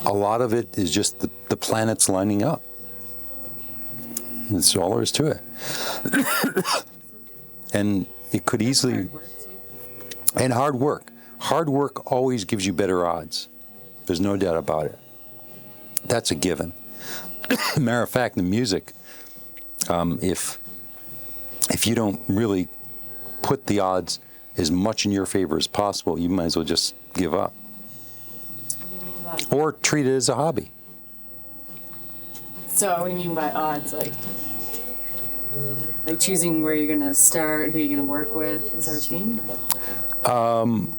a lot of it is just the planets lining up. That's all there is to it. And it could easily. And hard work. Hard work always gives you better odds. There's no doubt about it. That's a given. Matter of fact, in music, if you don't really put the odds as much in your favor as possible, you might as well just give up. Or treat it as a hobby. So what do you mean by odds? Like choosing where you're going to start, who you're going to work with? Is that what you mean?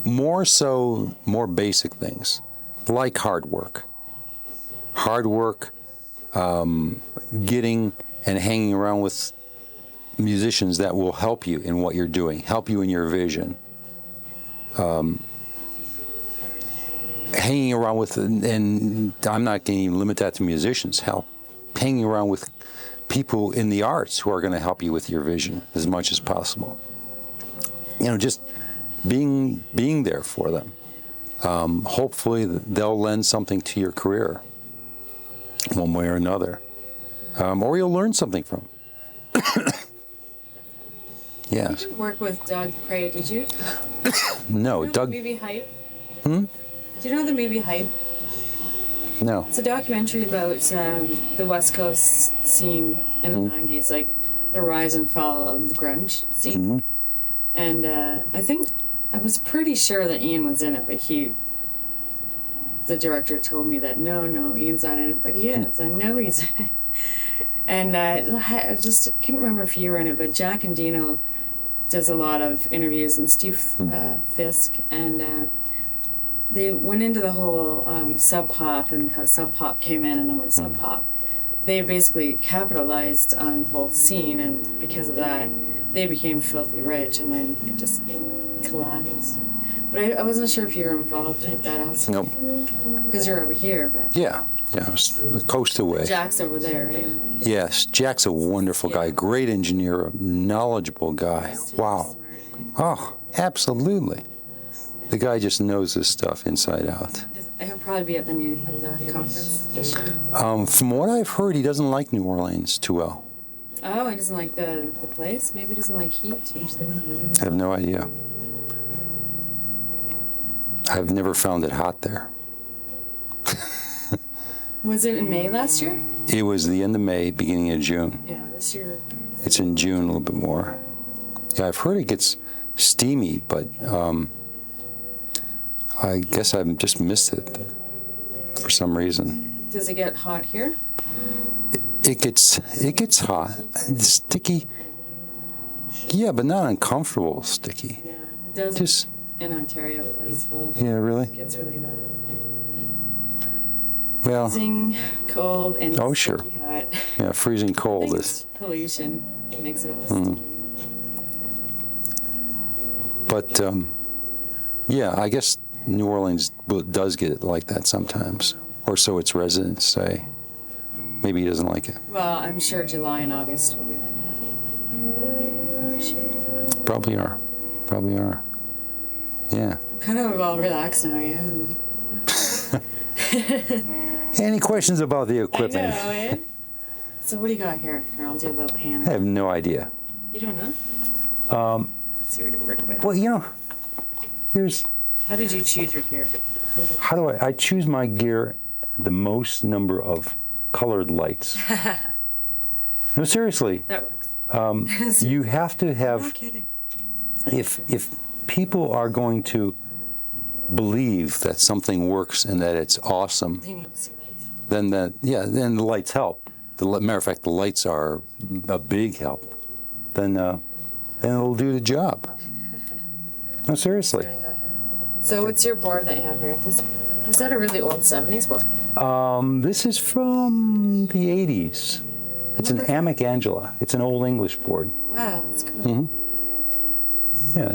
More so, more basic things, like hard work. Hard work, getting and hanging around with musicians that will help you in what you're doing, help you in your vision. Hanging around with, and I'm not going to even limit that to musicians, hell, hanging around with people in the arts who are going to help you with your vision as much as possible. You know, just being there for them. Hopefully they'll lend something to your career, one way or another, or you'll learn something from. Yes. You didn't work with Doug Prey, did you? No, You know Doug. the movie Hype? Hmm? Do you know the movie Hype? No. It's a documentary about the West Coast scene in the 90s, like the rise and fall of the grunge scene. And I think, I was pretty sure that Ian was in it, but the director told me that no, Ian's not in it, but he is. I know he's in it. And I just can't remember if you were in it, but Jack and Dino does a lot of interviews, and Steve Fisk, and they went into the whole Sub Pop and how Sub Pop came in and then went Sub Pop. They basically capitalized on the whole scene, and because of that, they became filthy rich, and then it just collapsed. But I wasn't sure if you were involved with that also. Nope. Because you're over here, but Yeah, it was the coast away. Jack's over there, right? Yes, Jack's a wonderful guy, great engineer, a knowledgeable guy. Wow. Oh, absolutely. The guy just knows this stuff inside out. He'll probably be at the conference this year. From what I've heard, he doesn't like New Orleans too well. Oh, he doesn't like the place? Maybe he doesn't like heat. I have no idea. I've never found it hot there. Was it in May last year? It was the end of May, beginning of June. Yeah, this year. It's in June a little bit more. Yeah, I've heard it gets steamy, but I guess I've just missed it for some reason. Does it get hot here? It gets hot. It's sticky. Yeah, but not uncomfortable sticky. Yeah, it does. Just In Ontario, it does. yeah, really. It gets really bad. Well, Freezing, cold, and Oh, sure. sticky hot. yeah, freezing I cold think is. it's pollution that makes it all Mm. sticky. But yeah, I guess New Orleans does get it like that sometimes, or so its residents say. Maybe he doesn't like it. Well, I'm sure July and August will be like that. Probably are. Probably are. Yeah. I'm kind of all relaxed now, yeah. I'm like, Any questions about the I equipment? know, eh? So what do you got here? Here, I'll do a little I pan. have no idea. You don't know? Let's see what you work with. Well, you know, here's How did you choose your gear? how do I choose my gear the most number of colored lights. No, seriously. That works. You have to No have, kidding. if people are going to believe that something works and that it's awesome, They need to see lights. then then the lights help. Matter of fact, the lights are a big help. Then it'll do the job. No, seriously. So what's your board that you have here? Is that a really old 70s board? This is from the 80s. It's an Amic Angela. It's an old English board. Wow, that's cool. Mm-hmm. Yeah,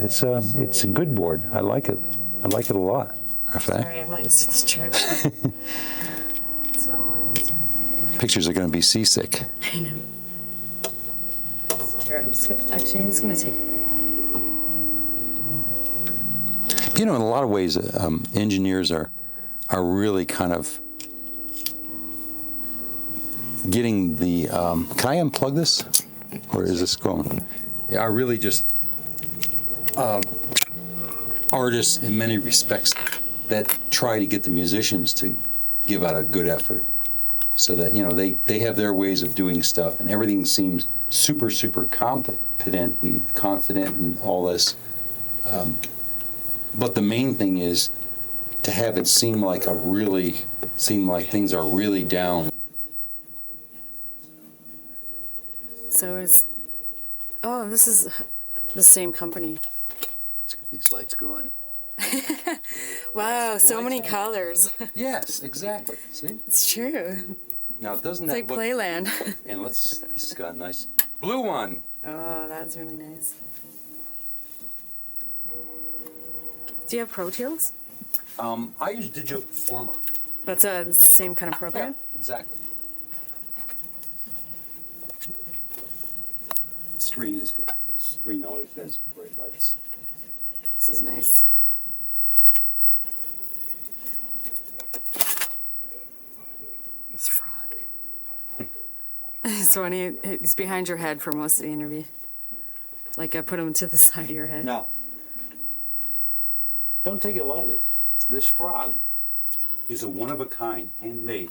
it's a good board. I like it. I like it a lot. Matter of fact. Sorry, I'm not used to this chart. It's not mine. So. Pictures are going to be seasick. I know. Here, I'm just going to take it. You know, in a lot of ways, engineers are really kind of getting the. Can I unplug this, or is this going? Yeah, are really just artists in many respects that try to get the musicians to give out a good effort, so that they have their ways of doing stuff, and everything seems super competent and confident and all this. But the main thing is to have it seem like things are really down. So it's. Oh, this is the same company. Let's get these lights going. Wow, so many colors. Yes, exactly. See? It's true. Now, doesn't It's that like look... Playland. And this has got a nice blue one. Oh, that's really nice. Do you have Pro Tools? I use Digital Forma. That's the same kind of program? exactly. screen is good. The screen always has bright lights. This is nice. This frog. So when he's behind your head for most of the interview. Like I put him to the side of your head. Now, don't take it lightly. This frog is a one-of-a-kind, handmade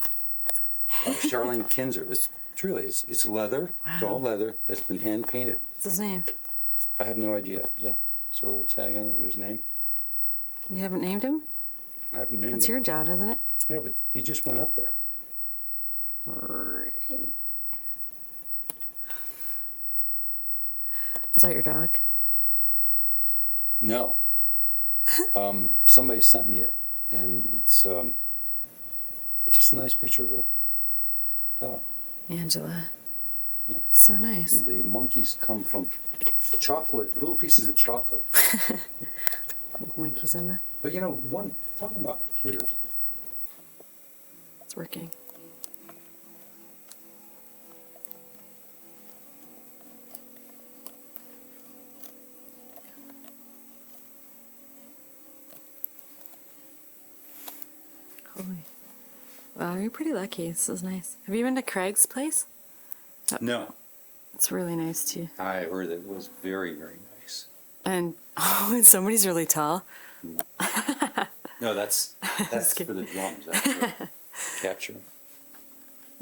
by Charlene Kinzer. It's truly, it's leather. Wow. It's all leather that's been hand-painted. What's his name? I have no idea. Is there a little tag on it with his name? You haven't named him? I haven't named That's it. your job, isn't it? Yeah, but he just went up there. Right. Is that your dog? No. Somebody sent me it, and it's just a nice picture of a dog. Angela. Yeah. So nice. The monkeys come from chocolate, little pieces of chocolate. Monkeys on there. But you know, talking about computers. It's working. Holy. Wow, you're pretty lucky. This is nice. Have you been to Craig's place? No. It's really nice too. I heard it was very, very nice. And and somebody's really tall. No, that's good. for the drums. That's for capture.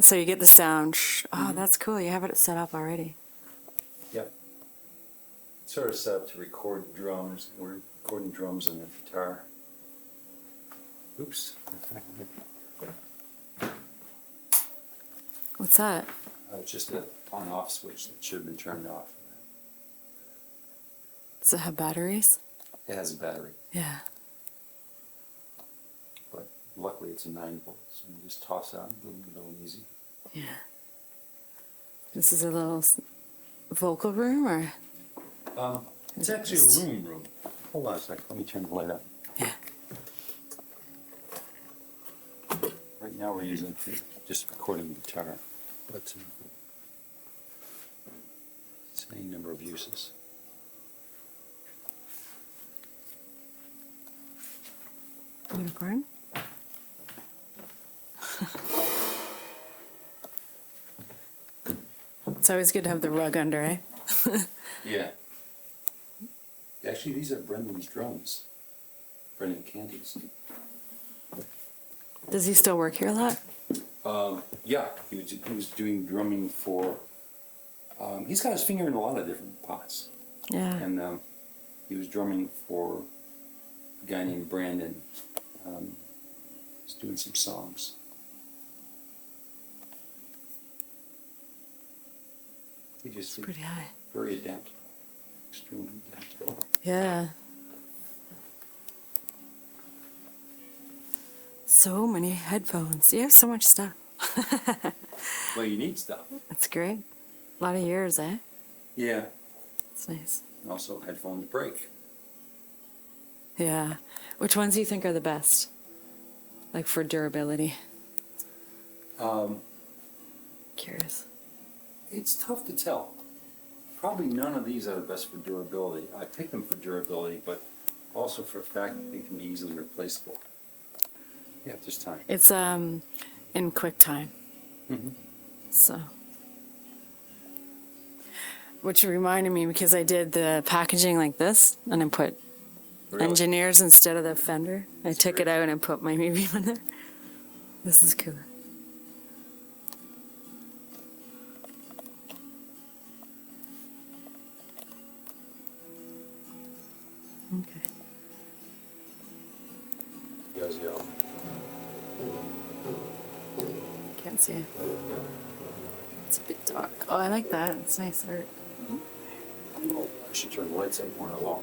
So you get the sound. Oh, that's cool. You have it set up already. Yep. Sort of set up to record drums. We're recording drums and the guitar. Oops. What's that? It's just an on-off switch that should have been turned off. Does it have batteries? It has a battery, Yeah. but luckily it's a 9 volts. And you just toss out a little easy. Yeah. This is a little vocal room, or? It's actually a room. Hold on a second. Let me turn the light up. Yeah. Right now we're using it for just recording the guitar, but it's any number of uses. Unicorn? It's always good to have the rug under, eh? Yeah. Actually, these are Brendan's drums. Brendan Candy's. Does he still work here a lot? Yeah, he was doing drumming for. He's got his finger in a lot of different pots, Yeah. and he was drumming for a guy named Brandon. He's doing some songs. He just Pretty high. very adaptable, extremely adaptable. Yeah. So many headphones. You have so much stuff. Well, you need stuff. That's great. A lot of years, eh? Yeah. It's nice. And also, headphones break. Yeah. Which ones do you think are the best? Like for durability? Curious. It's tough to tell. Probably none of these are the best for durability. I picked them for durability, but also for the fact that they can be easily replaceable. Yeah, if there's time. It's in QuickTime. Mm-hmm. So. Which reminded me, because I did the packaging like this, and I put Really? engineers instead of the Fender. I took it out and put my maybe on there. This is cool. Okay. Fugazi. Can't see it. It's a bit dark. Oh, I like that. It's nice art. I should turn the lights up more along.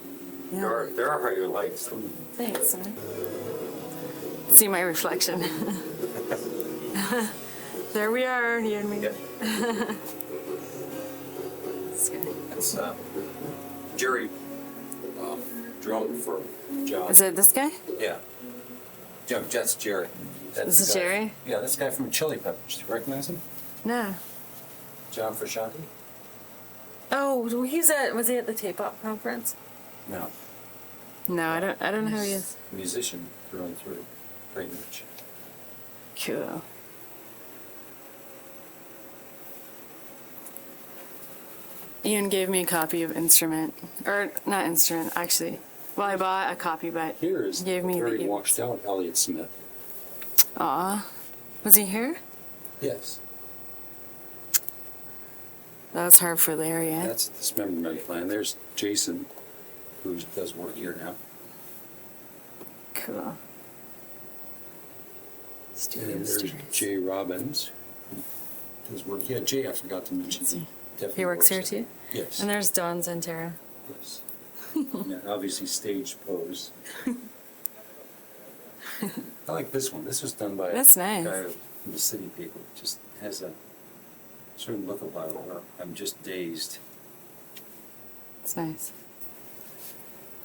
Yeah. There are higher lights. Thanks, man. See my reflection. There we are, you and me. Yeah. It's good. That's Jerry drum for John. Is it this guy? Yeah. Jim, that's Jerry. That's This is the guy- Jerry? Yeah, this guy from Chili Peppers. Do you recognize him? No. John Frusciante? Oh, was he at the Tape Op conference? No. No, I don't know who he is. Musician through and through, pretty much. Cool. Ian gave me a copy of Instrument. Or, not Instrument, actually. Well, I bought a copy, but Here is he gave me very the... washed out Elliott Smith. Aw. Was he here? Yes. That was hard for Larry, eh? That's the dismemberment plan. There's Jason, who does work here now. Cool. And then there's Jay Robbins, who does work. Yeah, Jay, I forgot to mention. He works here too? Yes. And there's Don Zientara. Yes. Yeah, obviously stage pose. I like this one. This was done by That's a nice. guy from the city people. It just has a certain look about it where I'm just dazed. It's nice.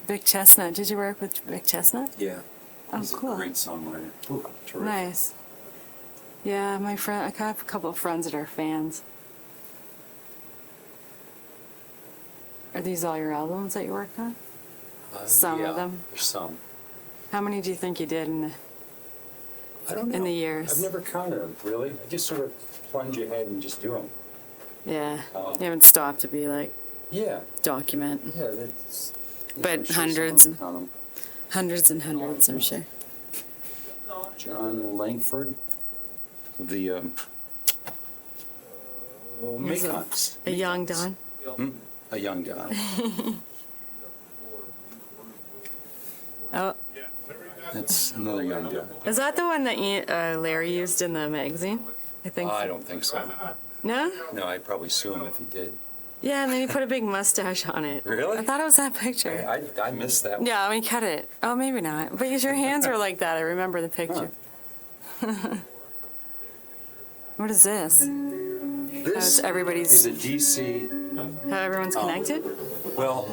Big Chestnut. Did you work with Big Chestnut? Yeah. Oh, He's cool. a great songwriter. Ooh, terrific. Nice. Yeah, my friend. I have a couple of friends that are fans. Are these all your albums that you worked on? Some yeah, of them. There's some. How many do you think you did I don't know. in the years? I've never counted them, really. I just sort of plunge ahead and just do them. Yeah. Um, You haven't stopped to be like Yeah. document. Yeah, that's... But I'm sure hundreds someone will count 'em. Hundreds and hundreds, I'm sure. John Langford. The, He's Macons. A young Don. A young guy. Oh, That's another young guy. is that the one that Larry used in the magazine? I think. I don't think so. No? No, I'd probably sue him if he did. Yeah, and then he put a big mustache on it. Really? I thought it was that picture. I missed that one. Yeah, I mean, cut it. Oh, maybe not. But your hands were like that. I remember the picture. What is this? This How's everybody's- is a D.C. How everyone's connected? Well,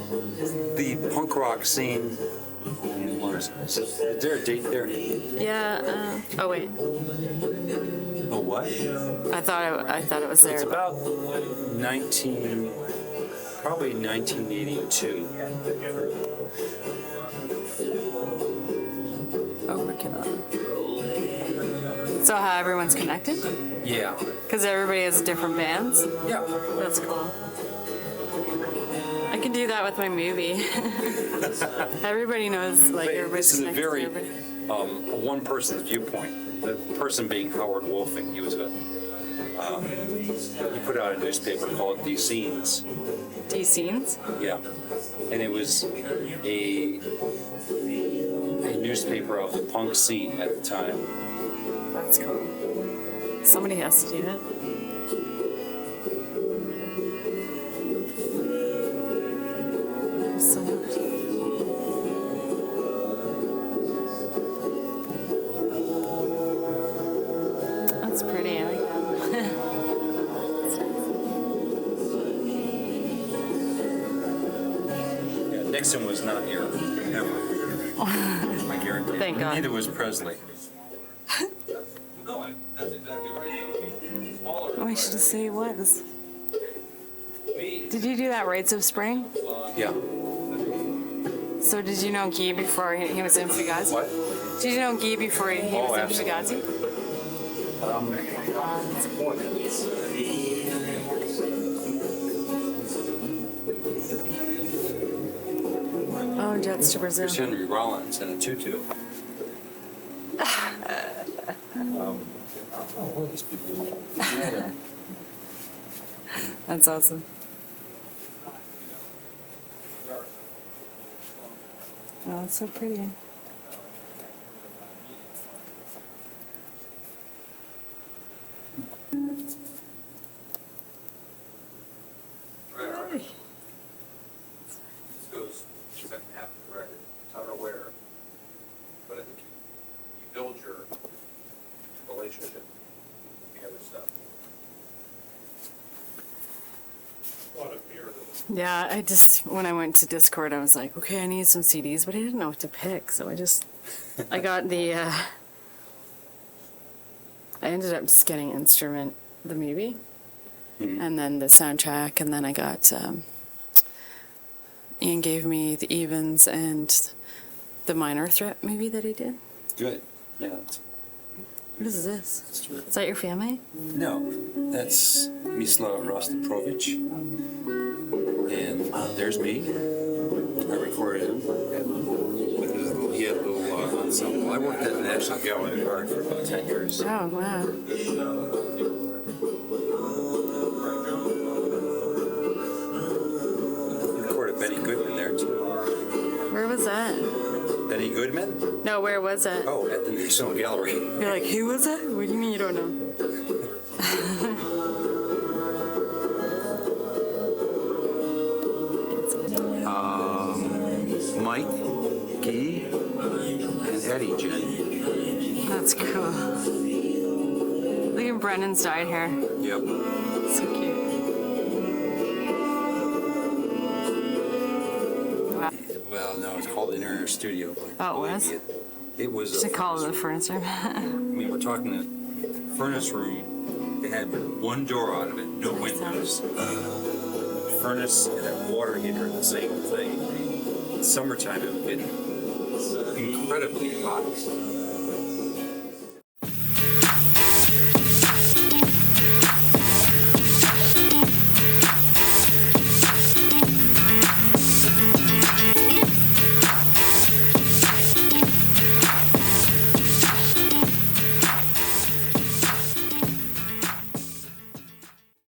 the punk rock scene. Is there a date there? Yeah. Oh wait. Oh, what? I thought it was there. It's about probably 1982. Oh, working on. So how everyone's connected? Yeah. Because everybody has different bands. Yeah. That's cool. I can do that with my movie. Everybody knows, like, everybody's This is a connected to very everybody. one person's viewpoint. The person being Howard Wolfing. He was he put out a newspaper called D-Scenes. D-Scenes? Yeah. And it was a newspaper of the punk scene at the time. That's cool. Somebody has to do it. There's so much. That's pretty. I like that. Yeah, Nixon was not here, ever. I guarantee. Thank God. Neither was Presley. Oh, I should say he was. Did you do that Rites of Spring? Yeah. So did you know Guy before he was in Fugazi? What? Did you know Guy before he was in absolutely. Fugazi? Oh, Jets to Brazil. There's Henry Rollins in a tutu. What are these people doing? Yeah. That's awesome. Oh, it's so pretty. Hey. This goes second half of the record. It's not aware, but I think you build your relationship with the other stuff. A lot of fear. Yeah, when I went to Dischord, I was like, okay, I need some CDs, but I didn't know what to pick, so I got I ended up just getting Instrument, the movie, and then the soundtrack, and then I got Ian gave me the Evens and the Minor Threat movie that he did. Good. Yeah. What is this? Is that your family? No, that's Mislav Rostoprovich. And there's me. I recorded him. He had a little ensemble. I worked at the National Gallery of Art for about 10 years. Oh, wow. Recorded Benny Goodman there too. Where was that? Benny Goodman? No, where was it? Oh, at the National Gallery. You're like, who was it? What do you mean you don't know? Mike, Guy, and Eddie Jen. That's cool. Look at Brennan's dyed hair. Yep. So cute. Wow. Well, no, it's called Inner Studio. Oh, it was? It was. Should call it the furnace room. I mean, we're talking a furnace room. It had one door out of it, no windows. Furnace and a water heater, the same thing. In summertime, it would get incredibly hot.